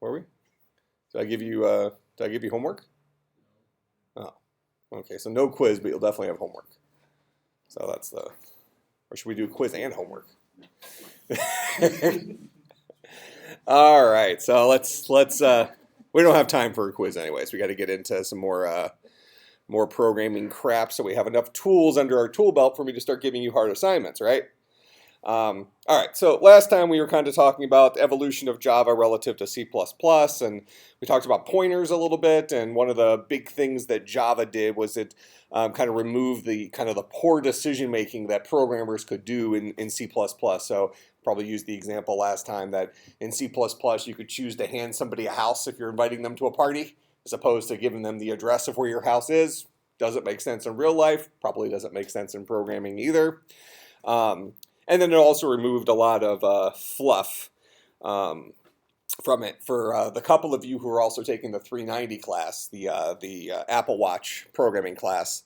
were we? Did I give you homework? Oh, okay. So no quiz, but you'll definitely have homework. So that's the, or should we do quiz and homework? All right. So let's we don't have time for a quiz anyways. We got to get into some more programming crap so we have enough tools under our tool belt for me to start giving you hard assignments, right? All right, so last time we were kind of talking about the evolution of Java relative to C++, and we talked about pointers a little bit, and one of the big things that Java did was it kind of removed the poor decision making that programmers could do in C++. So probably used the example last time that in C++ you could choose to hand somebody a house if you're inviting them to a party, as opposed to giving them the address of where your house is. Doesn't make sense in real life, probably doesn't make sense in programming either. And then it also removed a lot of fluff from it. For the couple of you who are also taking the 390 class, the Apple Watch programming class,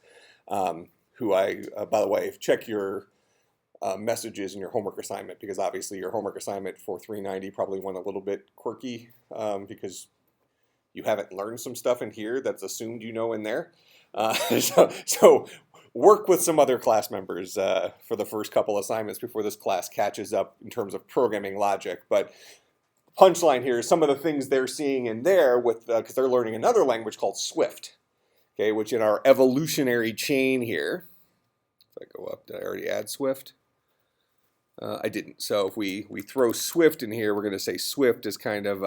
who by the way, check your messages in your homework assignment, because obviously your homework assignment for 390 probably went a little bit quirky because you haven't learned some stuff in here that's assumed you know in there. So work with some other class members for the first couple assignments before this class catches up in terms of programming logic. But punchline here is some of the things they're seeing in there with because they're learning another language called Swift, okay, which in our evolutionary chain here, if I go up, did I already add Swift? I didn't. So if we throw Swift in here, we're going to say Swift is kind of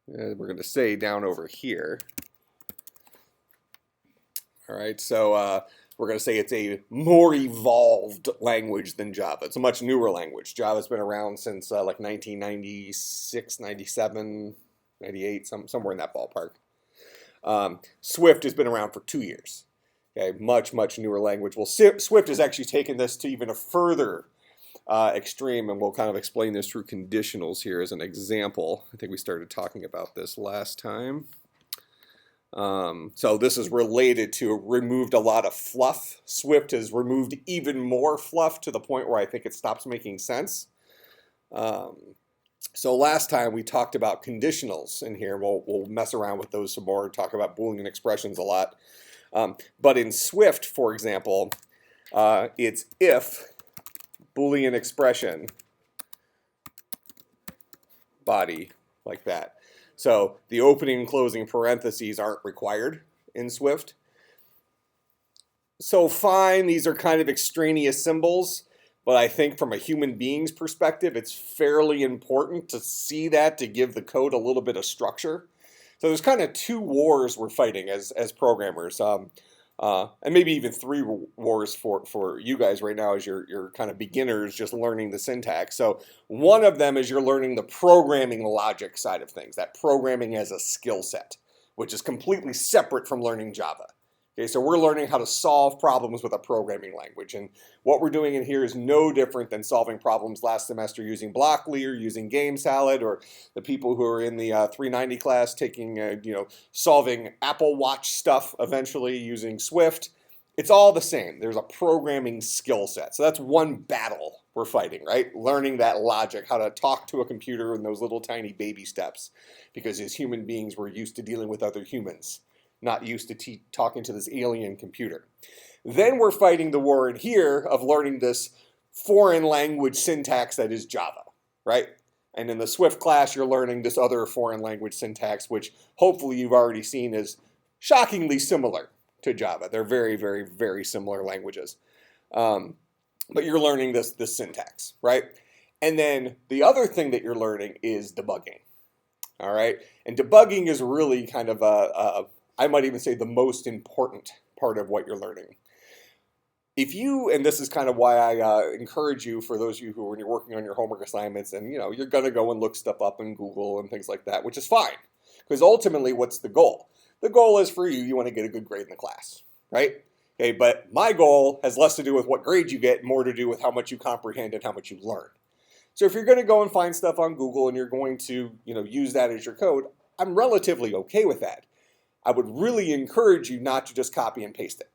we're going to say down over here. All right, so we're going to say it's a more evolved language than Java. It's a much newer language. Java's been around since like 1996, 97, 98, somewhere in that ballpark. Swift has been around for 2 years. Okay, much newer language. Well, Swift has actually taken this to even a further extreme, and we'll kind of explain this through conditionals here as an example. I think we started talking about this last time. So this is related to removed a lot of fluff. Swift has removed even more fluff to the point where I think it stops making sense. So last time we talked about conditionals in here. We'll mess around with those some more, talk about Boolean expressions a lot. But in Swift, for example, it's if Boolean expression body, like that. So the opening and closing parentheses aren't required in Swift. So fine, these are kind of extraneous symbols, but I think from a human being's perspective, it's fairly important to see that to give the code a little bit of structure. So there's kind of two wars we're fighting as programmers, and maybe even three wars for you guys right now as you're kind of beginners just learning the syntax. So one of them is you're learning the programming logic side of things, that programming as a skill set, which is completely separate from learning Java. Okay, so we're learning how to solve problems with a programming language, and what we're doing in here is no different than solving problems last semester using Blockly or using GameSalad, or the people who are in the 390 class taking, solving Apple Watch stuff eventually using Swift. It's all the same. There's a programming skill set. So that's one battle we're fighting, right? Learning that logic, how to talk to a computer in those little tiny baby steps, because as human beings, we're used to dealing with other humans, not used to talking to this alien computer. Then we're fighting the war in here of learning this foreign language syntax that is Java, right? And in the Swift class, you're learning this other foreign language syntax, which hopefully you've already seen is shockingly similar to Java. They're very, very, very similar languages. But you're learning this syntax, right? And then the other thing that you're learning is debugging, all right? And debugging is really kind of I might even say the most important part of what you're learning. If you, and this is kind of why I encourage you, for those of you who, when you're working on your homework assignments, and you're going to go and look stuff up in Google and things like that, which is fine, because ultimately, what's the goal? The goal is for you want to get a good grade in the class, right? Okay, but my goal has less to do with what grade you get, more to do with how much you comprehend and how much you learn. So if you're going to go and find stuff on Google and you're going to, use that as your code, I'm relatively okay with that. I would really encourage you not to just copy and paste it.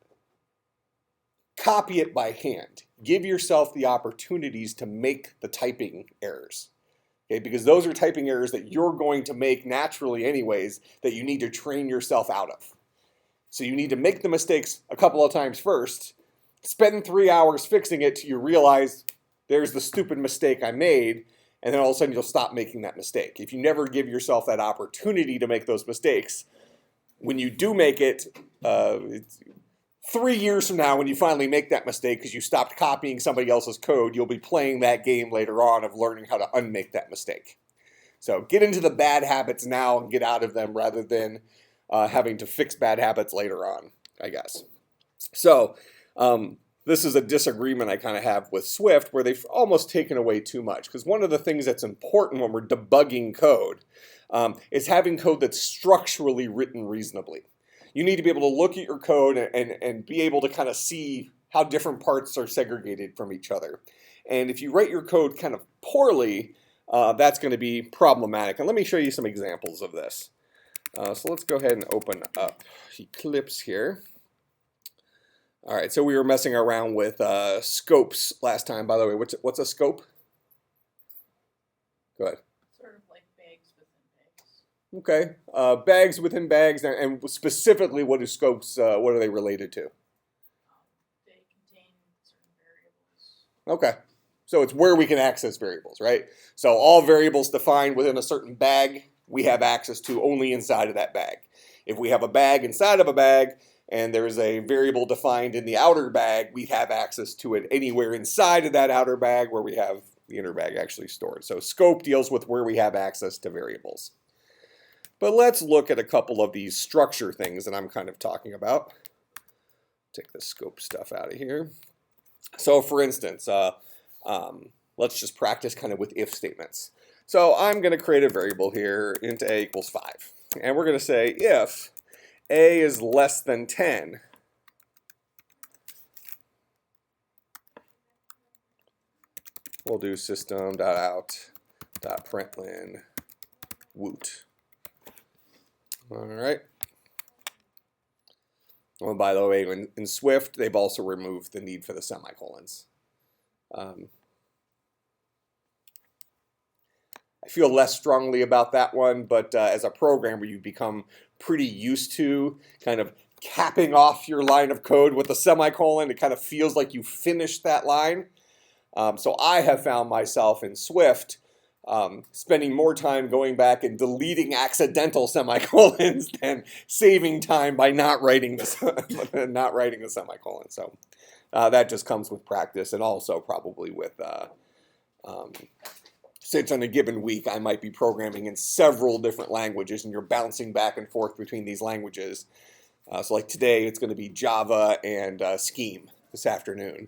Copy it by hand. Give yourself the opportunities to make the typing errors. Okay, because those are typing errors that you're going to make naturally anyways that you need to train yourself out of. So you need to make the mistakes a couple of times first, spend 3 hours fixing it till you realize there's the stupid mistake I made, and then all of a sudden you'll stop making that mistake. If you never give yourself that opportunity to make those mistakes, when you do make it, 3 years from now when you finally make that mistake because you stopped copying somebody else's code, you'll be playing that game later on of learning how to unmake that mistake. So get into the bad habits now and get out of them rather than having to fix bad habits later on, I guess. So this is a disagreement I kind of have with Swift where they've almost taken away too much. Because one of the things that's important when we're debugging code is having code that's structurally written reasonably. You need to be able to look at your code and be able to kind of see how different parts are segregated from each other. And if you write your code kind of poorly, that's going to be problematic. And let me show you some examples of this. So let's go ahead and open up Eclipse here. All right, so we were messing around with scopes last time. By the way, what's a scope? Go ahead. Sort of like bags within bags. Okay, bags within bags, and specifically, what do scopes? What are they related to? They contain certain variables. Okay, so it's where we can access variables, right? So all variables defined within a certain bag, we have access to only inside of that bag. If we have a bag inside of a bag, and there's a variable defined in the outer bag, we have access to it anywhere inside of that outer bag where we have the inner bag actually stored. So scope deals with where we have access to variables. But let's look at a couple of these structure things that I'm kind of talking about. Take the scope stuff out of here. So for instance, let's just practice kind of with if statements. So I'm going to create a variable here, int a equals 5. And we're going to say if a is less than 10, we'll do system.out.println woot. All right. Well, by the way, in Swift, they've also removed the need for the semicolons. I feel less strongly about that one, but as a programmer, you become pretty used to kind of capping off your line of code with a semicolon. It kind of feels like you finished that line. So I have found myself in Swift spending more time going back and deleting accidental semicolons than saving time by not writing the semicolon. So that just comes with practice, and also probably with since on a given week I might be programming in several different languages and you're bouncing back and forth between these languages. So like today it's going to be Java and Scheme this afternoon.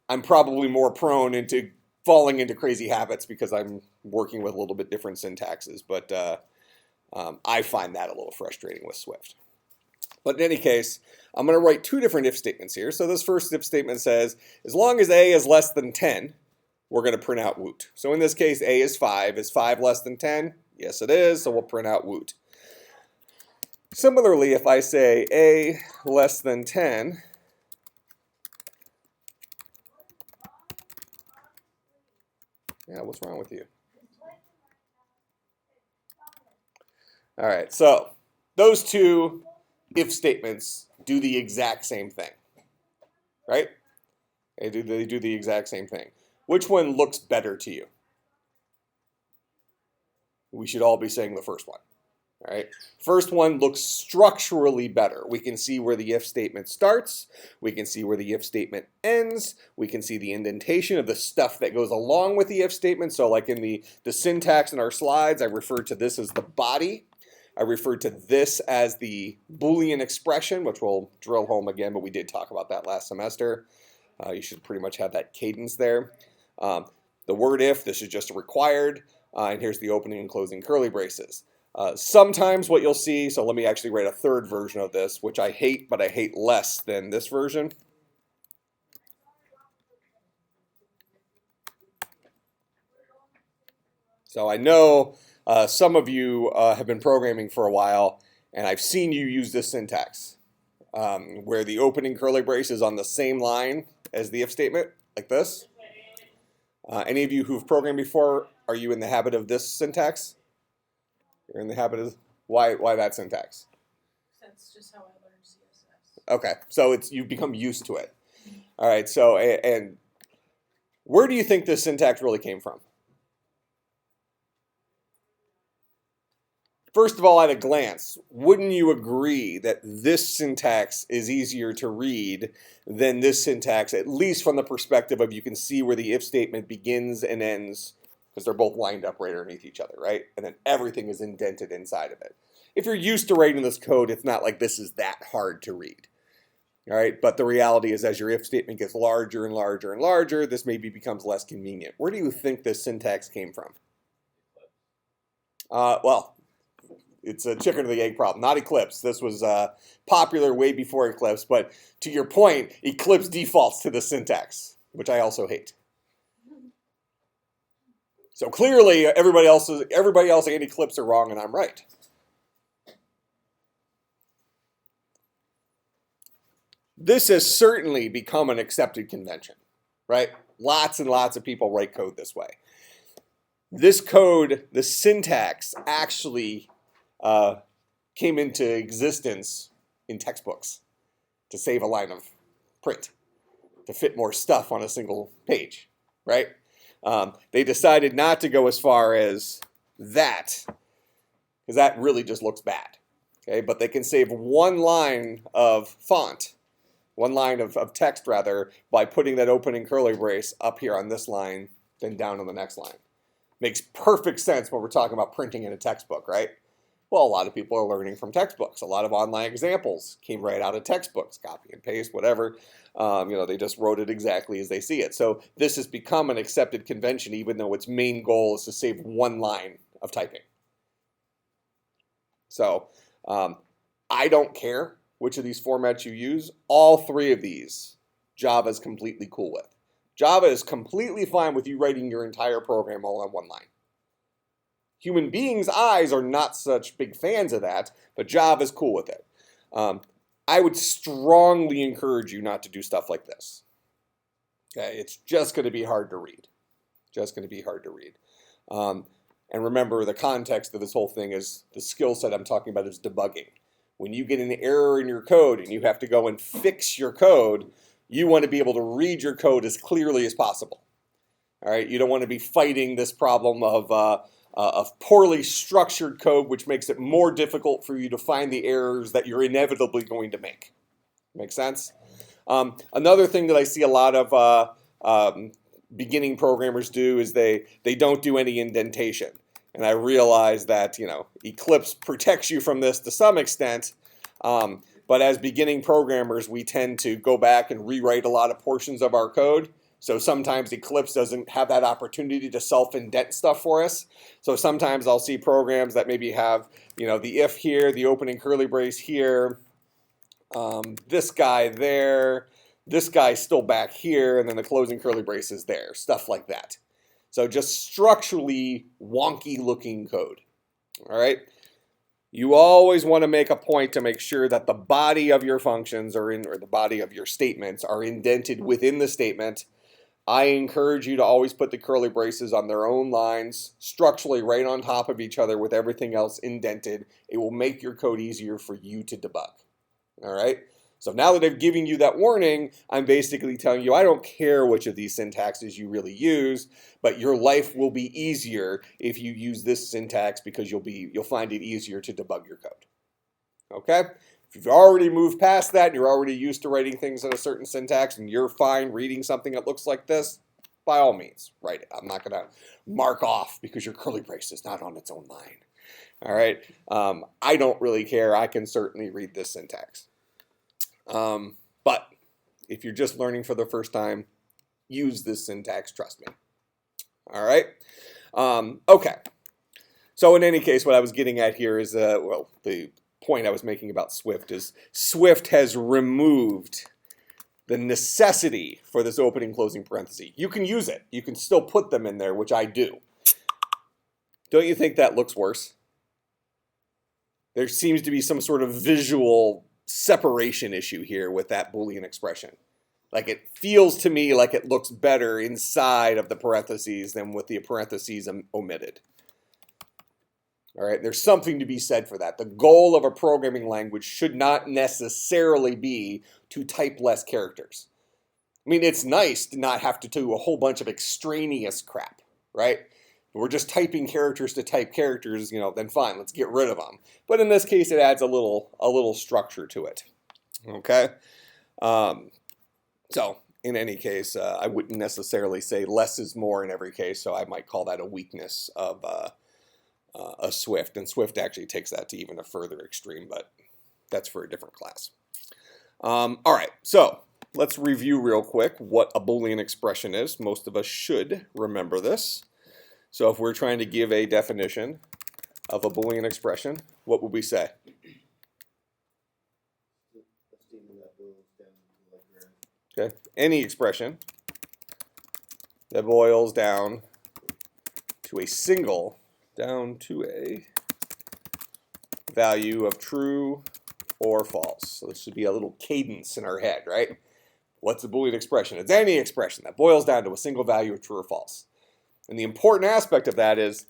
I'm probably more prone into falling into crazy habits because I'm working with a little bit different syntaxes, but I find that a little frustrating with Swift. But in any case, I'm going to write two different if statements here. So this first if statement says, as long as a is less than 10, we're going to print out woot. So in this case, a is 5. Is 5 less than 10? Yes, it is, so we'll print out woot. Similarly, if I say a less than 10, yeah, what's wrong with you? All right, so those two if statements do the exact same thing, right? They do the exact same thing. Which one looks better to you? We should all be saying the first one, all right? First one looks structurally better. We can see where the if statement starts. We can see where the if statement ends. We can see the indentation of the stuff that goes along with the if statement. So like in the syntax in our slides, I referred to this as the body. I referred to this as the boolean expression, which we'll drill home again, but we did talk about that last semester. You should pretty much have that cadence there. The word if, this is just a required, and here's the opening and closing curly braces. Sometimes what you'll see, so let me actually write a third version of this, which I hate, but I hate less than this version. So I know some of you have been programming for a while, and I've seen you use this syntax, where the opening curly brace is on the same line as the if statement, like this. Any of you who've programmed before Are you in the habit of this syntax? You're in the habit of, why that syntax? That's just how I learned CSS. Okay, so you've become used to it. All right, so, and where do you think this syntax really came from? First of all, at a glance, wouldn't you agree that this syntax is easier to read than this syntax, at least from the perspective of you can see where the if statement begins and ends, because they're both lined up right underneath each other, right? And then everything is indented inside of it. If you're used to writing this code, it's not like this is that hard to read. All right, but the reality is as your if statement gets larger and larger and larger, this maybe becomes less convenient. Where do you think this syntax came from? Well, it's a chicken or the egg problem, not Eclipse. This was popular way before Eclipse, but to your point, Eclipse defaults to the syntax, which I also hate. So clearly, everybody else and Eclipse are wrong, and I'm right. This has certainly become an accepted convention, right? Lots and lots of people write code this way. This code, the syntax, actually came into existence in textbooks to save a line of print, to fit more stuff on a single page, right? They decided not to go as far as that, because that really just looks bad, okay? But they can save one line of font, one line of text rather, by putting that opening curly brace up here on this line, then down on the next line. Makes perfect sense when we're talking about printing in a textbook, right? Well, a lot of people are learning from textbooks. A lot of online examples came right out of textbooks, copy and paste, whatever. They just wrote it exactly as they see it. So this has become an accepted convention, even though its main goal is to save one line of typing. So I don't care which of these formats you use. All three of these, Java is completely cool with. Java is completely fine with you writing your entire program all on one line. Human beings' eyes are not such big fans of that, but Java is cool with it. I would strongly encourage you not to do stuff like this. Okay, it's just going to be hard to read. Just going to be hard to read. And remember, the context of this whole thing is the skill set I'm talking about is debugging. When you get an error in your code and you have to go and fix your code, you want to be able to read your code as clearly as possible. All right, you don't want to be fighting this problem of poorly structured code, which makes it more difficult for you to find the errors that you're inevitably going to make. Make sense? Another thing that I see a lot of beginning programmers do is they don't do any indentation. And I realize that, Eclipse protects you from this to some extent, but as beginning programmers, we tend to go back and rewrite a lot of portions of our code. So sometimes Eclipse doesn't have that opportunity to self-indent stuff for us. So sometimes I'll see programs that maybe have, the if here, the opening curly brace here, this guy there, this guy's still back here, and then the closing curly brace is there, stuff like that. So just structurally wonky looking code, all right? You always want to make a point to make sure that the body of your functions or the body of your statements are indented within the statement. I encourage you to always put the curly braces on their own lines, structurally right on top of each other with everything else indented. It will make your code easier for you to debug, all right? So now that I've given you that warning, I'm basically telling you I don't care which of these syntaxes you really use, but your life will be easier if you use this syntax because you'll find it easier to debug your code. Okay? If you've already moved past that and you're already used to writing things in a certain syntax and you're fine reading something that looks like this, by all means, write it. I'm not going to mark off because your curly brace is not on its own line. All right? I don't really care. I can certainly read this syntax. But if you're just learning for the first time, use this syntax, trust me. All right? Okay. So in any case, what I was getting at here is, the point I was making about Swift is Swift has removed the necessity for this opening closing parenthesis. You can use it. You can still put them in there, which I do. Don't you think that looks worse? There seems to be some sort of visual separation issue here with that Boolean expression. Like it feels to me like it looks better inside of the parentheses than with the parentheses omitted. All right, there's something to be said for that. The goal of a programming language should not necessarily be to type less characters. I mean, it's nice to not have to do a whole bunch of extraneous crap, right? If we're just typing characters to type characters, then fine, let's get rid of them. But in this case, it adds a little structure to it. Okay? So in any case, I wouldn't necessarily say less is more in every case, so I might call that a weakness of a Swift, and Swift actually takes that to even a further extreme, but that's for a different class. All right, so let's review real quick what a Boolean expression is. Most of us should remember this. So if we're trying to give a definition of a Boolean expression, what would we say? Okay, any expression that boils down to a single value of true or false. So this should be a little cadence in our head, right? What's a Boolean expression? It's any expression that boils down to a single value of true or false. And the important aspect of that is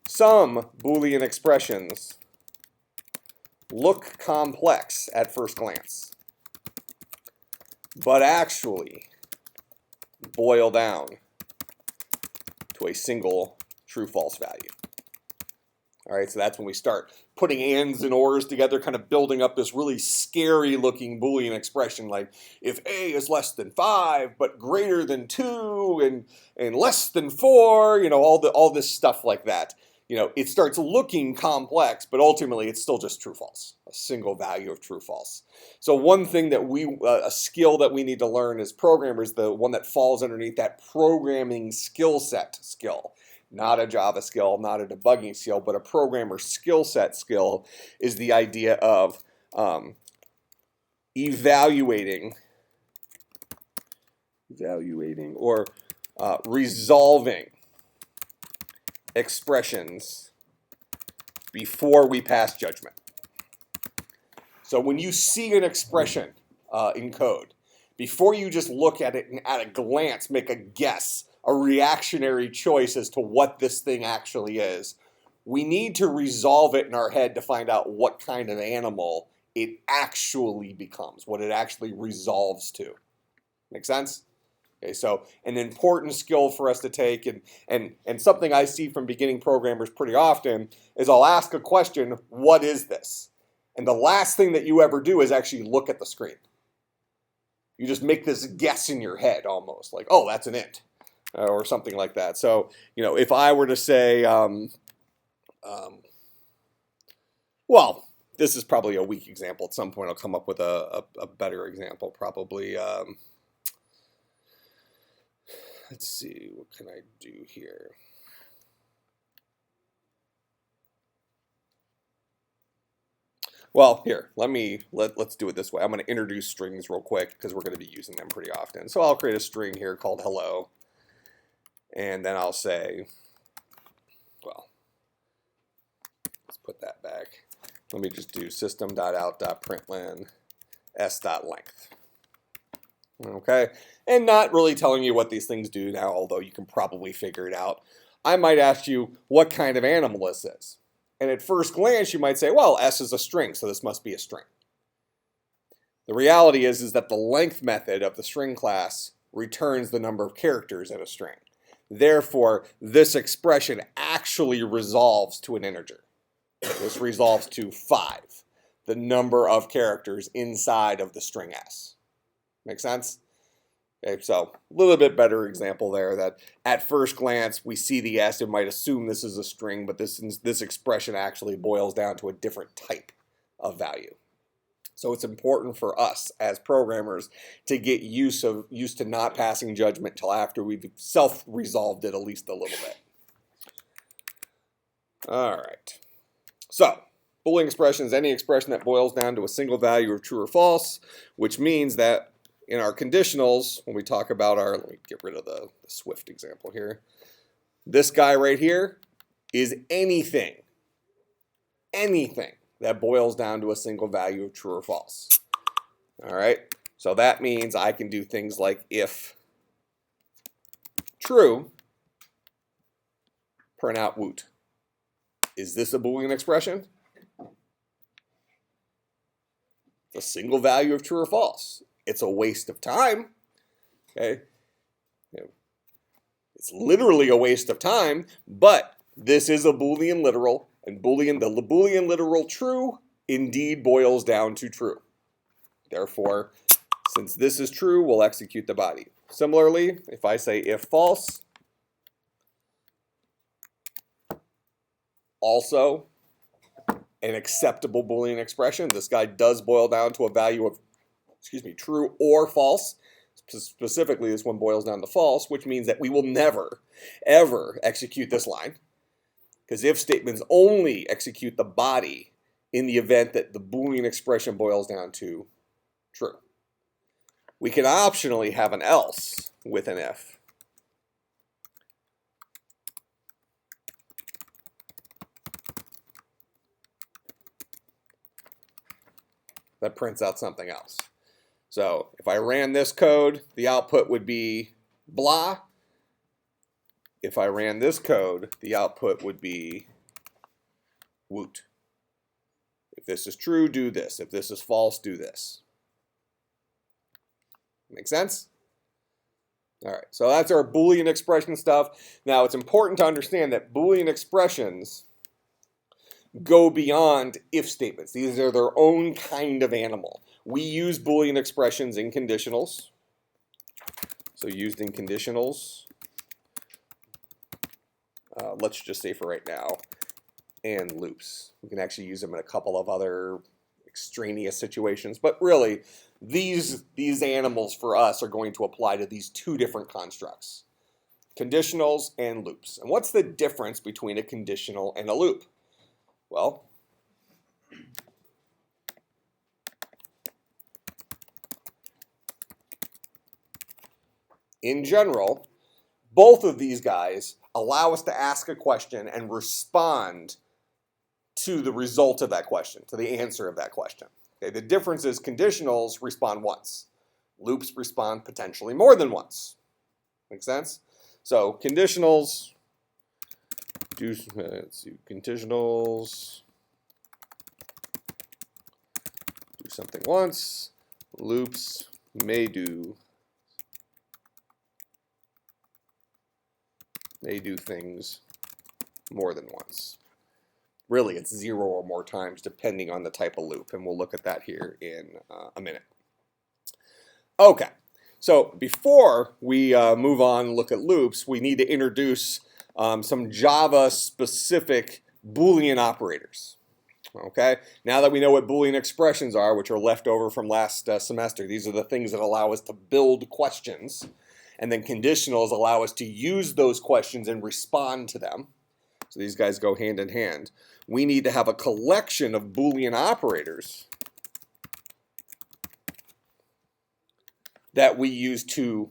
some Boolean expressions look complex at first glance, but actually boil down to a single true-false value. All right, so that's when we start putting ands and ors together, kind of building up this really scary-looking Boolean expression, like if A is less than 5, but greater than 2, and less than 4, all this stuff like that. It starts looking complex, but ultimately it's still just true-false, a single value of true-false. So one thing that a skill that we need to learn as programmers, the one that falls underneath that programming skill set skill, not a Java skill, not a debugging skill, but a programmer skill set skill, is the idea of evaluating or resolving expressions before we pass judgment. So when you see an expression in code, before you just look at it and at a glance make a guess, a reactionary choice as to what this thing actually is, we need to resolve it in our head to find out what kind of animal it actually becomes, what it actually resolves to. Make sense? Okay, so an important skill for us to take, and something I see from beginning programmers pretty often, is I'll ask a question, what is this? And the last thing that you ever do is actually look at the screen. You just make this guess in your head almost, like, oh, that's an int. Or something like that. So, if I were to say, well, this is probably a weak example. At some point I'll come up with a better example, probably. Let's see, what can I do here? Well, here, let's do it this way. I'm going to introduce strings real quick because we're going to be using them pretty often. So I'll create a string here called hello. And then I'll say, well, let's put that back. Let me just do system.out.println s.length. Okay, and not really telling you what these things do now, although you can probably figure it out. I might ask you what kind of animal this is. And at first glance, you might say, well, s is a string, so this must be a string. The reality is that the length method of the string class returns the number of characters in a string. Therefore, this expression actually resolves to an integer. This resolves to 5, the number of characters inside of the string s. Make sense? Okay, so a little bit better example there, that at first glance we see the s and might assume this is a string, but this expression actually boils down to a different type of value. So it's important for us as programmers to get used to not passing judgment till after we've self-resolved it at least a little bit. All right. So Boolean expression is any expression that boils down to a single value of true or false, which means that in our conditionals, when we talk about our, let me get rid of the Swift example here. This guy right here is anything that boils down to a single value of true or false. All right, So that means I can do things like if true, print out woot. Is this a Boolean expression? It's a single value of true or false. It's a waste of time. Okay. It's literally a waste of time, but this is a Boolean literal, and the Boolean literal true indeed boils down to true. Therefore, since this is true, we'll execute the body. Similarly, if I say if false, also an acceptable Boolean expression. This guy does boil down to a value of, true or false. Specifically, this one boils down to false, which means that we will never, ever execute this line, because if statements only execute the body in the event that the Boolean expression boils down to true. We can optionally have an else with an if. That prints out something else. So if I ran this code, the output would be blah. If I ran this code, the output would be woot. If this is true, do this. If this is false, do this. Make sense? All right, so that's our Boolean expression stuff. Now, it's important to understand that Boolean expressions go beyond if statements. These are their own kind of animal. We use Boolean expressions in conditionals. So used in conditionals, let's just say for right now, and loops. We can actually use them in a couple of other extraneous situations, but really, these animals for us are going to apply to these two different constructs, conditionals and loops. And what's the difference between a conditional and a loop? Well, in general, both of these guys allow us to ask a question and respond to the result of that question, to the answer of that question. Okay, the difference is conditionals respond once. Loops respond potentially more than once. Make sense? So conditionals conditionals do something once. Loops may do things more than once. Really, it's 0 or more times depending on the type of loop, and we'll look at that here in a minute. Okay, so before we move on and look at loops, we need to introduce some Java-specific Boolean operators. Okay, now that we know what Boolean expressions are, which are left over from last semester, these are the things that allow us to build questions, and then conditionals allow us to use those questions and respond to them. So these guys go hand in hand. We need to have a collection of Boolean operators that we use to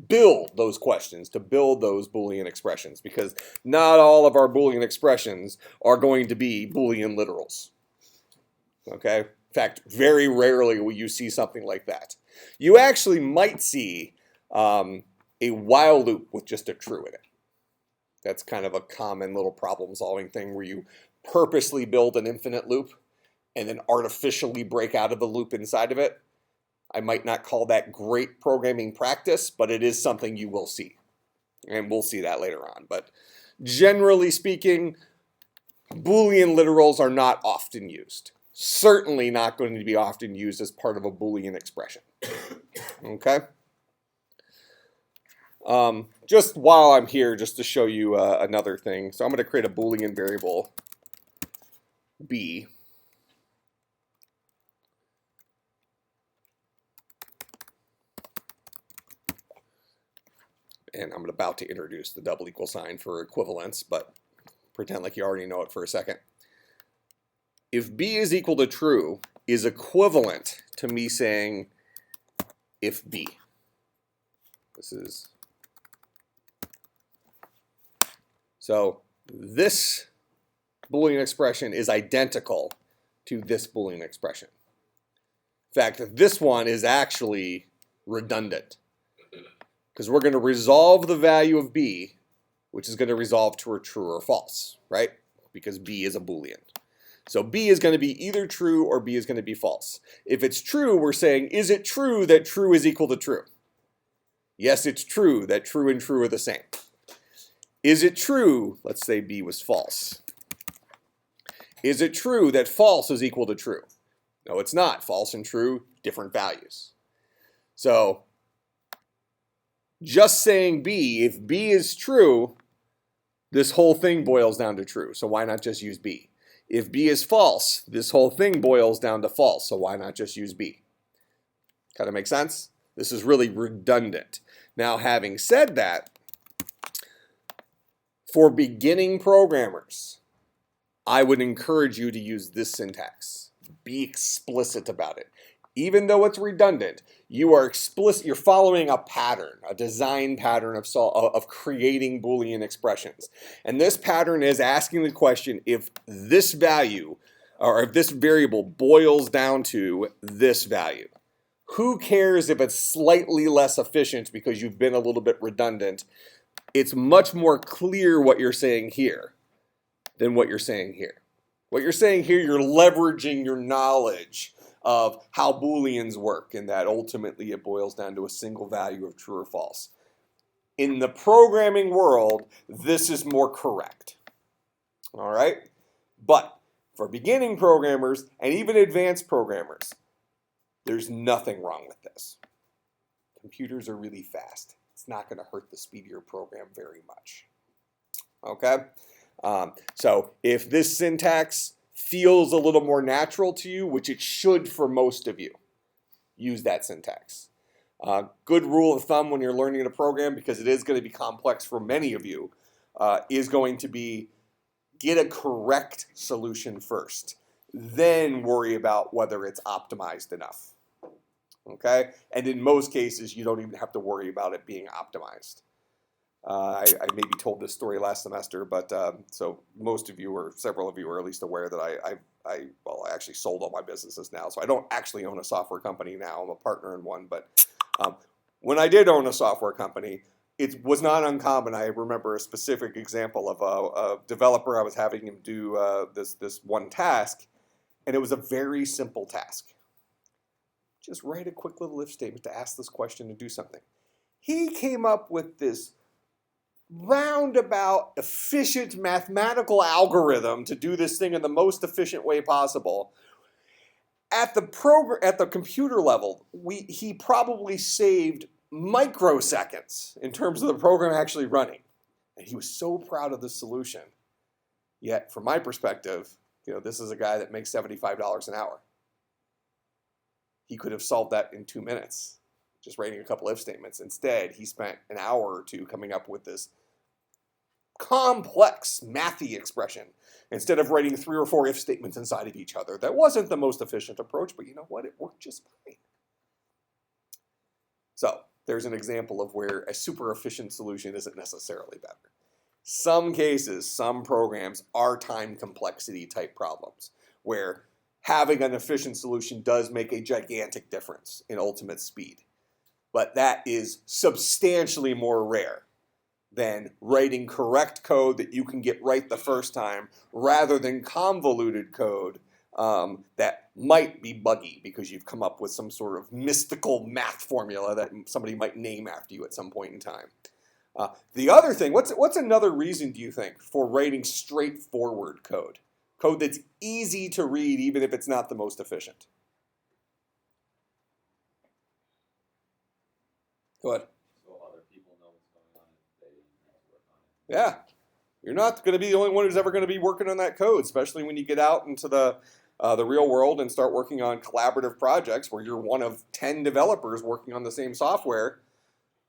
build those questions, to build those Boolean expressions, because not all of our Boolean expressions are going to be Boolean literals. Okay? In fact, very rarely will you see something like that. You actually might see a while loop with just a true in it. That's kind of a common little problem-solving thing where you purposely build an infinite loop and then artificially break out of the loop inside of it. I might not call that great programming practice, but it is something you will see. And we'll see that later on. But generally speaking, Boolean literals are not often used. Certainly not going to be often used as part of a Boolean expression. Okay? Just while I'm here, just to show you another thing. So I'm going to create a Boolean variable b. And I'm about to introduce the double equal sign for equivalence, but pretend like you already know it for a second. If b is equal to true is equivalent to me saying if b. This is so this Boolean expression is identical to this Boolean expression. In fact, this one is actually redundant because we're going to resolve the value of b, which is going to resolve to a true or false, right? Because b is a boolean. So b is going to be either true or b is going to be false. If it's true, we're saying, is it true that true is equal to true? Yes, it's true that true and true are the same. Is it true, let's say b was false. Is it true that false is equal to true? No, it's not. False and true, different values. So just saying b, if b is true, this whole thing boils down to true. So why not just use b? If b is false, this whole thing boils down to false. So why not just use b? Kind of make sense? This is really redundant. Now, having said that, for beginning programmers, I would encourage you to use this syntax. Be explicit about it. Even though it's redundant, you are explicit. You're following a pattern, a design pattern of creating Boolean expressions. And this pattern is asking the question if this value, or if this variable boils down to this value. Who cares if it's slightly less efficient because you've been a little bit redundant? It's much more clear what you're saying here than what you're saying here. What you're saying here, you're leveraging your knowledge of how Booleans work, and that ultimately it boils down to a single value of true or false. In the programming world, this is more correct. All right? But for beginning programmers and even advanced programmers, there's nothing wrong with this. Computers are really fast. It's not going to hurt the speed of your program very much. Okay? So if this syntax feels a little more natural to you, which it should for most of you, use that syntax. Good rule of thumb when you're learning to program, because it is going to be complex for many of you, is going to be get a correct solution first. Then worry about whether it's optimized enough. Okay? And in most cases, you don't even have to worry about it being optimized. I maybe told this story last semester, but so most of you, or several of you, are at least aware that I actually sold all my businesses now. So I don't actually own a software company now. I'm a partner in one. But when I did own a software company, it was not uncommon. I remember a specific example of a developer. I was having him do this one task, and it was a very simple task. Just write a quick little if statement to ask this question and do something. He came up with this roundabout, efficient mathematical algorithm to do this thing in the most efficient way possible. At the computer level, he probably saved microseconds in terms of the program actually running. And he was so proud of the solution. Yet, from my perspective, this is a guy that makes $75 an hour. He could have solved that in 2 minutes, just writing a couple if statements. Instead, he spent an hour or two coming up with this complex mathy expression instead of writing 3 or 4 if statements inside of each other. That wasn't the most efficient approach, but you know what? It worked just fine. So there's an example of where a super efficient solution isn't necessarily better. Some cases, some programs are time complexity type problems where having an efficient solution does make a gigantic difference in ultimate speed. But that is substantially more rare than writing correct code that you can get right the first time rather than convoluted code that might be buggy because you've come up with some sort of mystical math formula that somebody might name after you at some point in time. The other thing, what's another reason, do you think, for writing straightforward code? Code that's easy to read even if it's not the most efficient. Go ahead. So other people know what's going on if they need to work on it. Yeah. You're not going to be the only one who's ever going to be working on that code, especially when you get out into the real world and start working on collaborative projects where you're one of 10 developers working on the same software.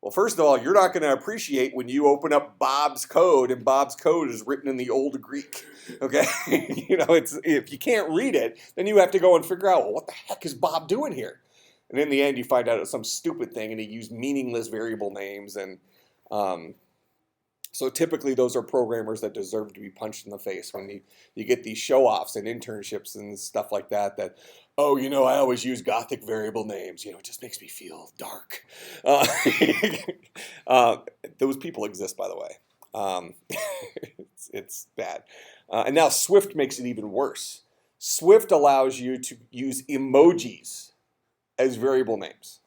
Well, first of all, you're not going to appreciate when you open up Bob's code and Bob's code is written in the old Greek. Okay? If you can't read it, then you have to go and figure out, well, what the heck is Bob doing here? And in the end, you find out it's some stupid thing and he used meaningless variable names. And So typically those are programmers that deserve to be punched in the face when you get these show-offs and internships and stuff like that, oh, I always use Gothic variable names. It just makes me feel dark. Uh, those people exist, by the way. It's bad. And now Swift makes it even worse. Swift allows you to use emojis as variable names.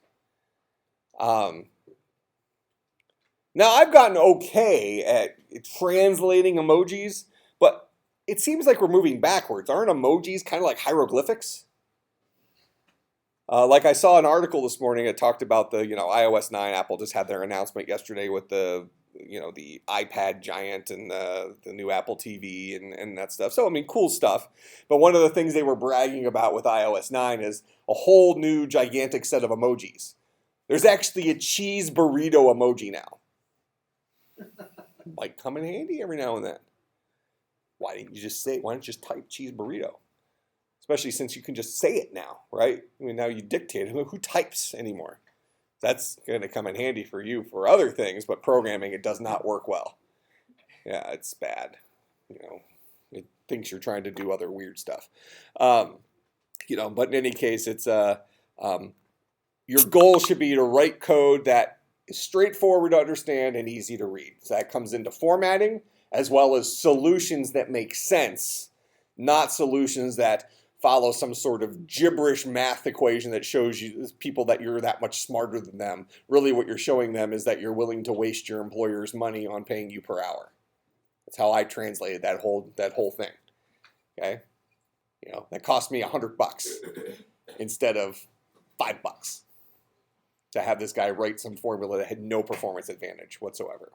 Now, I've gotten okay at translating emojis, but it seems like we're moving backwards. Aren't emojis kind of like hieroglyphics? Like I saw an article this morning that talked about the, iOS 9. Apple just had their announcement yesterday with the iPad giant and the new Apple TV and that stuff. So, cool stuff. But one of the things they were bragging about with iOS 9 is a whole new gigantic set of emojis. There's actually a cheese burrito emoji now. Might come in handy every now and then. Why don't you just type cheese burrito? Especially since you can just say it now, right? Now you dictate it. Who types anymore? That's going to come in handy for you for other things, but programming, it does not work well. Yeah, it's bad. It thinks you're trying to do other weird stuff. But in any case, it's your goal should be to write code that is straightforward to understand and easy to read. So that comes into formatting as well as solutions that make sense, not solutions that follow some sort of gibberish math equation that shows you people that you're that much smarter than them. Really what you're showing them is that you're willing to waste your employer's money on paying you per hour. That's how I translated that whole thing. Okay? That cost me $100 instead of $5 to have this guy write some formula that had no performance advantage whatsoever.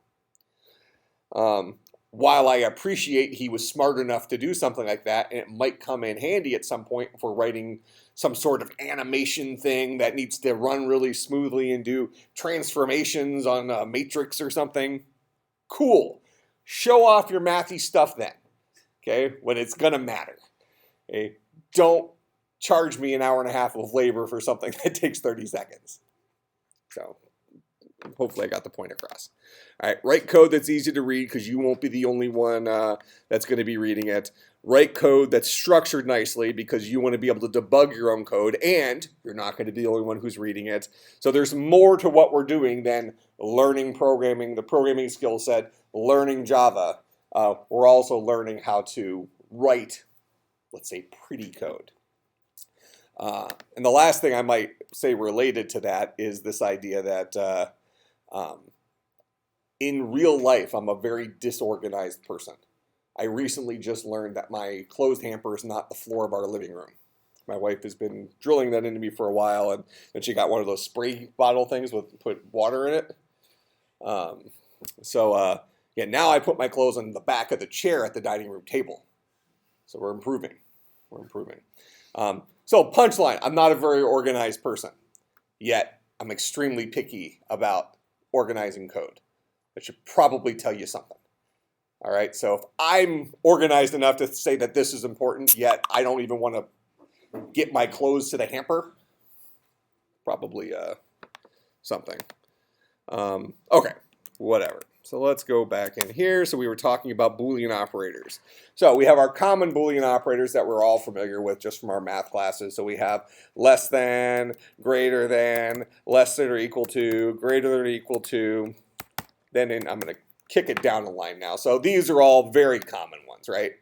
While I appreciate he was smart enough to do something like that, and it might come in handy at some point for writing some sort of animation thing that needs to run really smoothly and do transformations on a matrix or something, cool. Show off your mathy stuff then, okay, when it's going to matter. Okay? Don't charge me an hour and a half of labor for something that takes 30 seconds. So hopefully I got the point across. All right, write code that's easy to read because you won't be the only one that's going to be reading it. Write code that's structured nicely because you want to be able to debug your own code, and you're not going to be the only one who's reading it. So there's more to what we're doing than learning programming, the programming skill set, learning Java. We're also learning how to write, let's say, pretty code. And the last thing I might say related to that is this idea that in real life, I'm a very disorganized person. I recently just learned that my clothes hamper is not the floor of our living room. My wife has been drilling that into me for a while, and then she got one of those spray bottle things with put water in it. Yeah, now I put my clothes on the back of the chair at the dining room table. So we're improving. So punchline, I'm not a very organized person, yet I'm extremely picky about organizing code. That should probably tell you something. All right, so if I'm organized enough to say that this is important, yet I don't even want to get my clothes to the hamper, probably something. Okay, whatever. So let's go back in here. So we were talking about Boolean operators. So we have our common Boolean operators that we're all familiar with just from our math classes. So we have less than, greater than, less than or equal to, greater than or equal to. Then I'm going to kick it down the line now. So these are all very common ones, right?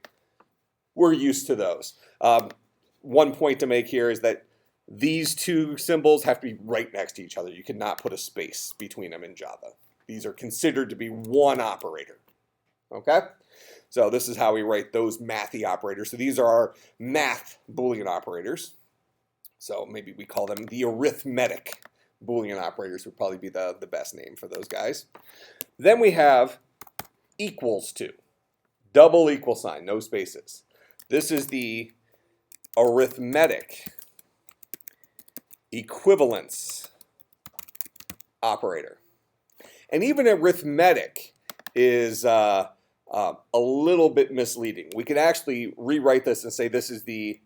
We're used to those. One point to make here is that these two symbols have to be right next to each other. You cannot put a space between them in Java. These are considered to be one operator, okay? So this is how we write those mathy operators. So these are our math Boolean operators. So maybe we call them the arithmetic Boolean operators would probably be the best name for those guys. Then we have equals to, double equal sign, no spaces. This is the arithmetic equivalence operator. And even arithmetic is a little bit misleading. We could actually rewrite this and say this is the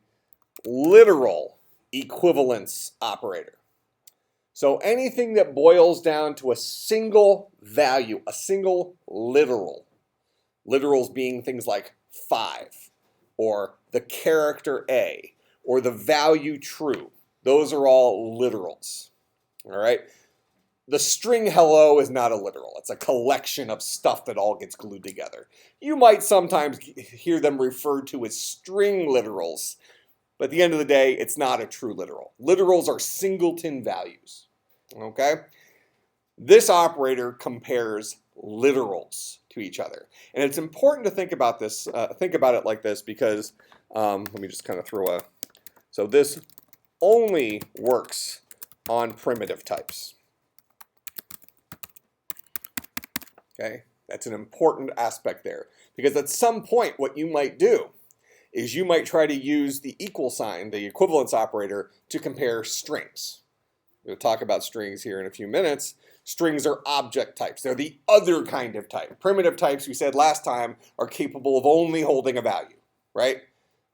literal equivalence operator. So anything that boils down to a single value, a single literal, literals being things like 5, or the character A, or the value true, those are all literals. All right? The string hello is not a literal. It's a collection of stuff that all gets glued together. You might sometimes hear them referred to as string literals, but at the end of the day, it's not a true literal. Literals are singleton values. Okay? This operator compares literals to each other. And it's important to think about this, think about it like this, because let me just kind of throw a, so this only works on primitive types. Okay, that's an important aspect there, because at some point what you might do is you might try to use the equal sign, the equivalence operator, to compare strings. We'll talk about strings here in a few minutes. Strings are object types. They're the other kind of type. Primitive types, we said last time, are capable of only holding a value, right?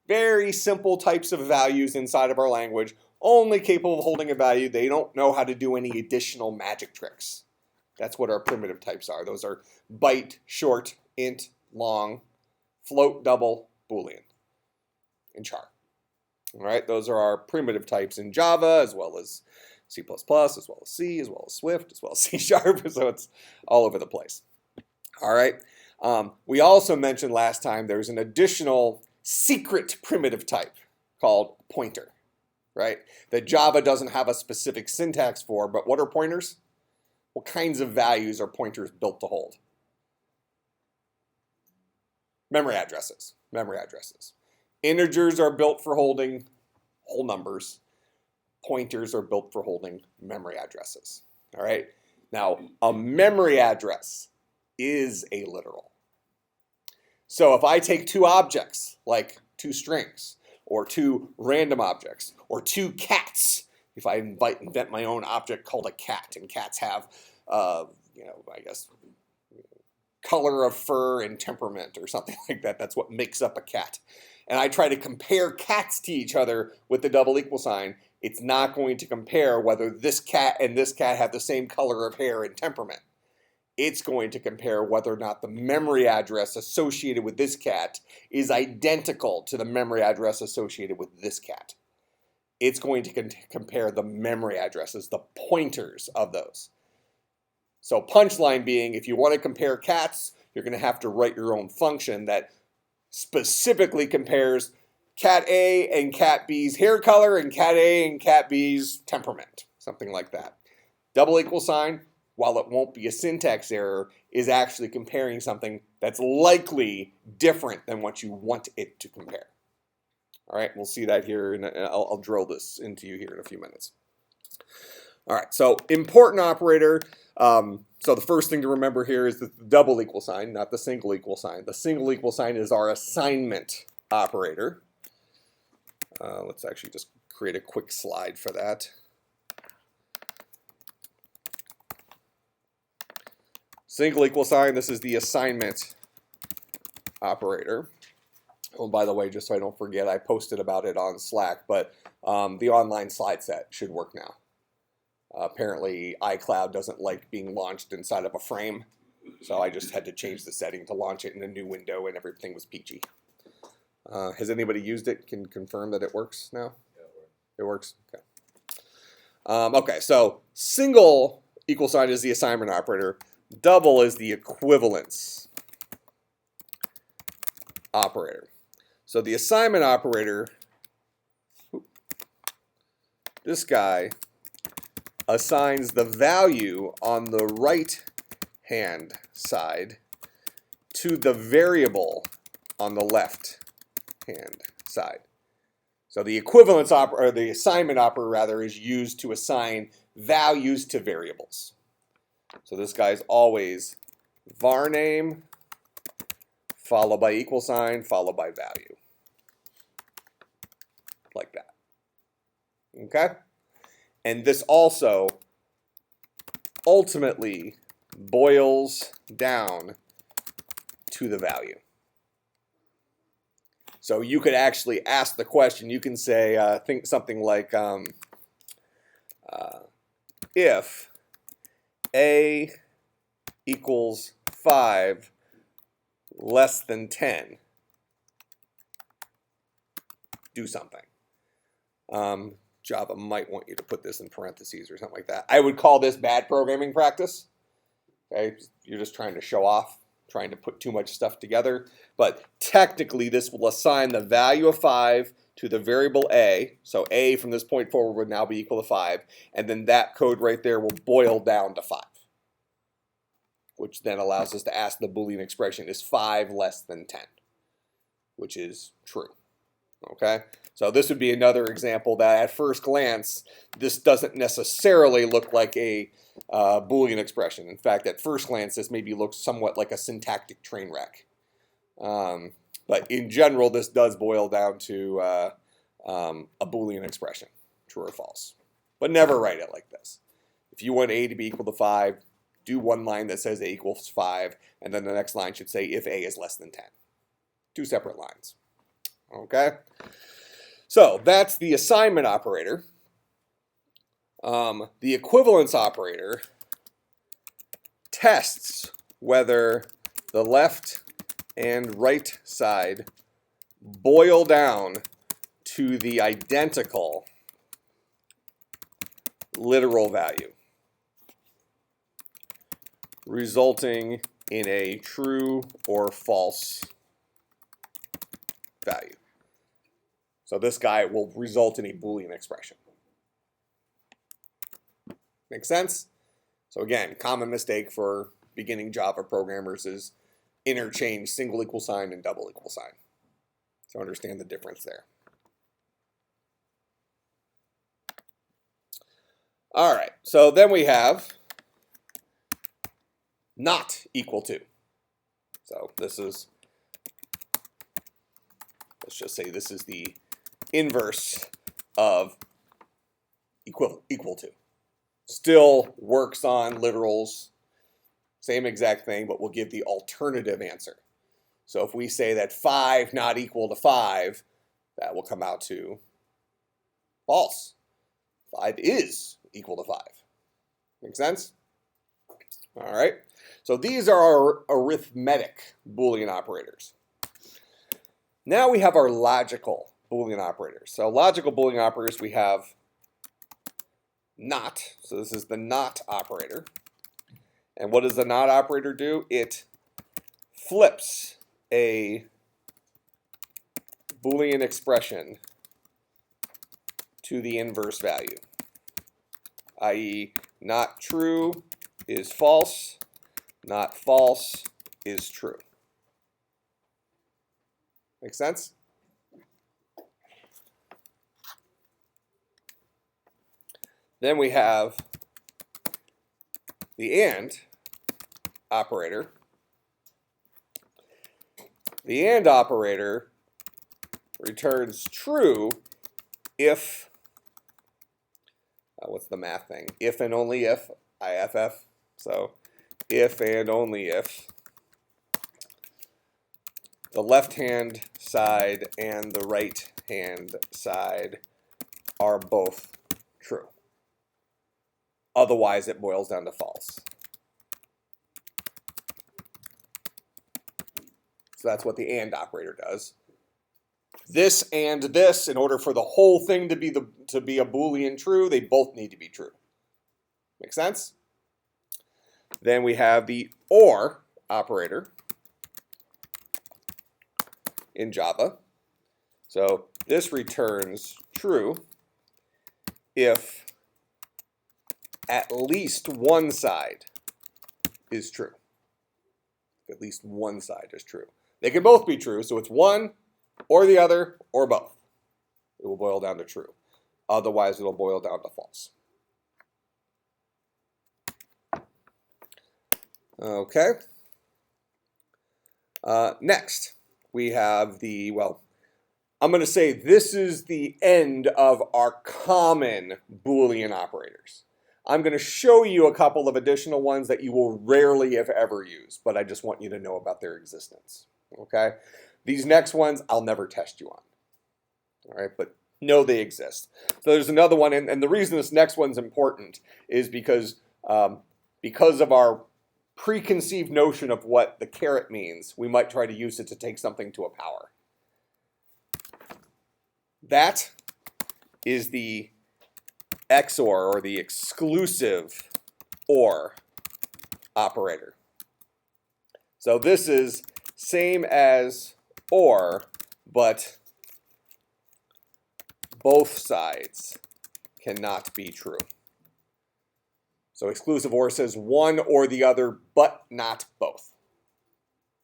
Very simple types of values inside of our language, only capable of holding a value. They don't know how to do any additional magic tricks. That's what our primitive types are. Those are byte, short, int, long, float, double, boolean, and char. All right, those are our primitive types in Java, as well as C++, as well as C, as well as Swift, as well as C#, so it's all over the place. All right, we also mentioned last time there's an additional secret primitive type called pointer, right? That Java doesn't have a specific syntax for, but what are pointers? What kinds of values are pointers built to hold? Memory addresses. Memory addresses. Integers are built for holding whole numbers. Pointers are built for holding memory addresses. All right. Now, a memory address is a literal. So if I take two objects, like two strings, or two random objects, or two cats, if I invent my own object called a cat, and cats have, I guess, color of fur and temperament or something like that. That's what makes up a cat. And I try to compare cats to each other with the double equal sign. It's not going to compare whether this cat and this cat have the same color of hair and temperament. It's going to compare whether or not the memory address associated with this cat is identical to the memory address associated with this cat. It's going to compare the memory addresses, the pointers of those. So punchline being, if you want to compare cats, you're going to have to write your own function that specifically compares cat A and cat B's hair color and cat A and cat B's temperament, something like that. Double equal sign, while it won't be a syntax error, is actually comparing something that's likely different than what you want it to compare. All right, we'll see that here, and I'll drill this into you here in a few minutes. All right, so important operator. So the first thing to remember here is the double equal sign, not the single equal sign. The single equal sign is our assignment operator. Let's actually just create a quick slide for that. Single equal sign, this is the assignment operator. Oh, by the way, just so I don't forget, I posted about it on Slack, but the online slide set should work now. Apparently, iCloud doesn't like being launched inside of a frame, so I just had to change the setting to launch it in a new window, and everything was peachy. Has anybody used it? Can confirm that it works now? Yeah, it works. It works? Okay. Okay, so single equal sign is the assignment operator. Double is the equivalence operator. So the assignment operator, this guy, assigns the value on the right-hand side to the variable on the left-hand side. So the equivalence or the assignment operator rather is used to assign values to variables. So this guy's always var name followed by equal sign followed by value. Like that. Okay? And this also ultimately boils down to the value. So you could actually ask the question, you can say, think something like, if A equals 5 less than 10, do something. Java might want you to put this in parentheses or something like that. I would call this bad programming practice. Okay, you're just trying to show off, trying to put too much stuff together. But technically, this will assign the value of 5 to the variable A. So A from this point forward would now be equal to 5. And then that code right there will boil down to 5, which then allows us to ask the Boolean expression, is 5 less than 10, which is true. Okay, so this would be another example that at first glance, this doesn't necessarily look like a Boolean expression. In fact, at first glance, this maybe looks somewhat like a syntactic train wreck. But in general, this does boil down to a Boolean expression, true or false. But never write it like this. If you want A to be equal to 5, do one line that says A equals 5, and then the next line should say if A is less than 10. Two separate lines. Okay? So that's the assignment operator. The equivalence operator tests whether the left and right side boil down to the identical literal value, resulting in a true or false value. So this guy will result in a Boolean expression. Make sense? So again, common mistake for beginning Java programmers is interchange single equal sign and double equal sign. So understand the difference there. All right, so then we have not equal to. So this is, let's just say this is the inverse of equal to. Still works on literals, same exact thing, but we'll give the alternative answer. So if we say that 5 not equal to 5, that will come out to false. 5 is equal to 5. Make sense? All right. So these are our arithmetic Boolean operators. Now we have our logical Boolean operators. So logical Boolean operators, we have not. So this is the not operator. And what does the not operator do? It flips a Boolean expression to the inverse value, i.e. not true is false, not false is true. Make sense? Then we have the AND operator. The AND operator returns true if, what's the math thing? If and only if, IFF. So if and only if the left-hand side and the right-hand side are both true. Otherwise, it boils down to false. So that's what the AND operator does. This and this, in order for the whole thing to be a Boolean true, they both need to be true. Make sense? Then we have the OR operator in Java. So this returns true if at least one side is true. At least one side is true. They can both be true, so it's one or the other or both. It will boil down to true. Otherwise, it'll boil down to false. Okay. Next, we have the, well, I'm going to say this is the end of our common Boolean operators. I'm going to show you a couple of additional ones that you will rarely, if ever, use, but I just want you to know about their existence. Okay? These next ones, I'll never test you on. All right? But No, they exist. So there's another one, and the reason this next one's important is because of our preconceived notion of what the caret means, we might try to use it to take something to a power. That is the XOR, or the exclusive OR operator. So this is same as OR, but both sides cannot be true. So exclusive OR says one or the other, but not both.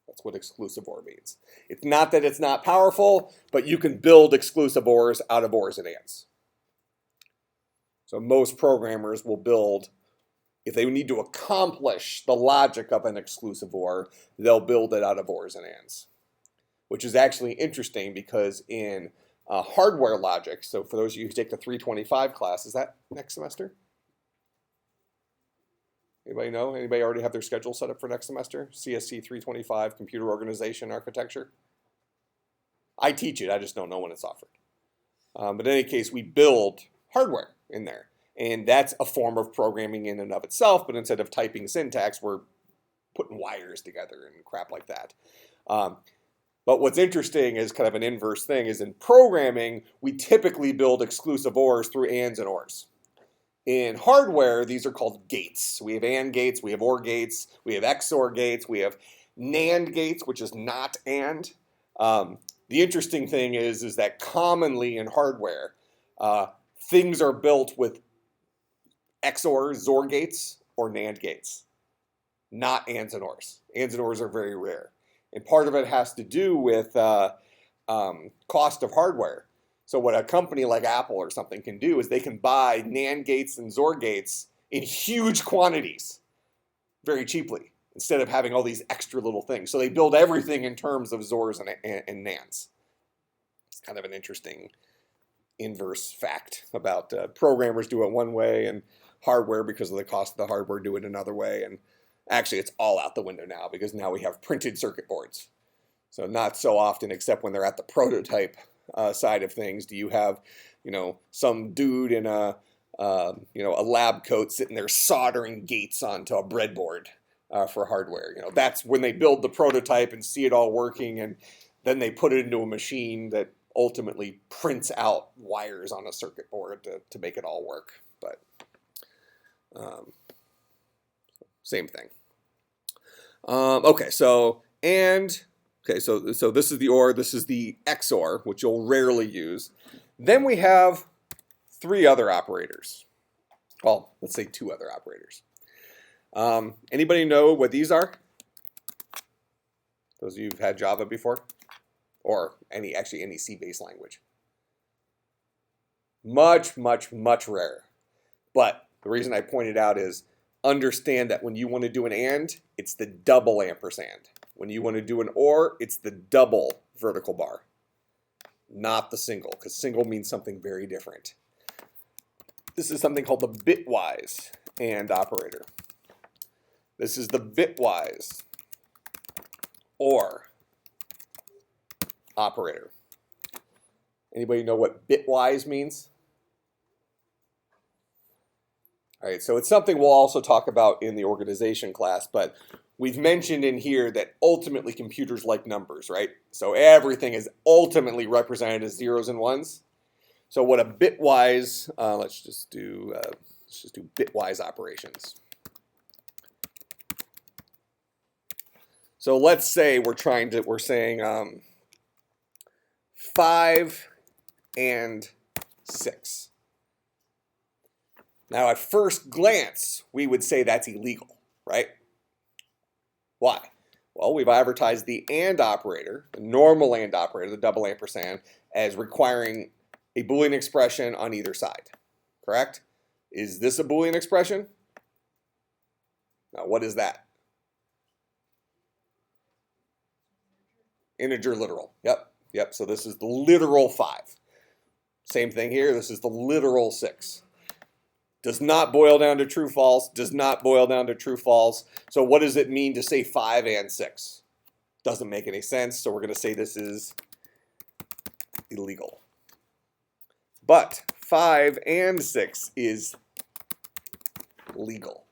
That's what exclusive OR means. It's not that it's not powerful, but you can build exclusive ORs out of ORs and ANDs. So most programmers will build, if they need to accomplish the logic of an exclusive OR, they'll build it out of ORs and ANDs, which is actually interesting because in hardware logic, so for those of you who take the 325 class, is that next semester? Anybody know? Anybody already have their schedule set up for next semester? CSC250, Computer Organization Architecture? I teach it, I just don't know when it's offered. But in any case, we build hardware in there. And that's a form of programming in and of itself, but instead of typing syntax, we're putting wires together and crap like that. But what's interesting is kind of an inverse thing is in programming, we typically build exclusive ORs through ANDs and ORs. In hardware, these are called gates. We have AND gates, we have OR gates, we have XOR gates, we have NAND gates, which is not AND. The interesting thing is that commonly in hardware, things are built with XOR, XOR gates, or NAND gates, not ANDs and ORs. ANDs and ORs are very rare. And part of it has to do with cost of hardware. So what a company like Apple or something can do is they can buy NAND gates and XOR gates in huge quantities very cheaply instead of having all these extra little things. So they build everything in terms of XORs and NANDs. It's kind of an interesting inverse fact about programmers do it one way and hardware, because of the cost of the hardware, do it another way. And actually it's all out the window now because now we have printed circuit boards. So not so often, except when they're at the prototype side of things, do you have, some dude in a lab coat sitting there soldering gates onto a breadboard for hardware. That's when they build the prototype and see it all working, and then they put it into a machine that ultimately prints out wires on a circuit board to make it all work. But same thing. So this is the OR, this is the XOR, which you'll rarely use. Then we have three other operators. Well, let's say two other operators. Anybody know what these are? Those of you who've had Java before? Or any C-based language. Much, much, much rarer. But the reason I point it out is understand that when you want to do an AND, it's the double ampersand. When you want to do an OR, it's the double vertical bar, not the single, because single means something very different. This is something called the bitwise AND operator. This is the bitwise OR operator. Anybody know what bitwise means? All right, so it's something we'll also talk about in the organization class, but we've mentioned in here that ultimately computers like numbers, right? So everything is ultimately represented as zeros and ones. So what a bitwise, let's just do bitwise operations. So let's say we're saying 5 and 6. Now, at first glance, we would say that's illegal, right? Why? Well, we've advertised the AND operator, the normal AND operator, the double ampersand, as requiring a Boolean expression on either side, correct? Is this a Boolean expression? Now, what is that? Integer literal. Yep. So this is the literal 5. Same thing here. This is the literal 6. Does not boil down to true, false. Does not boil down to true, false. So what does it mean to say 5 and 6? Doesn't make any sense. So we're going to say this is illegal. But 5 and 6 is legal.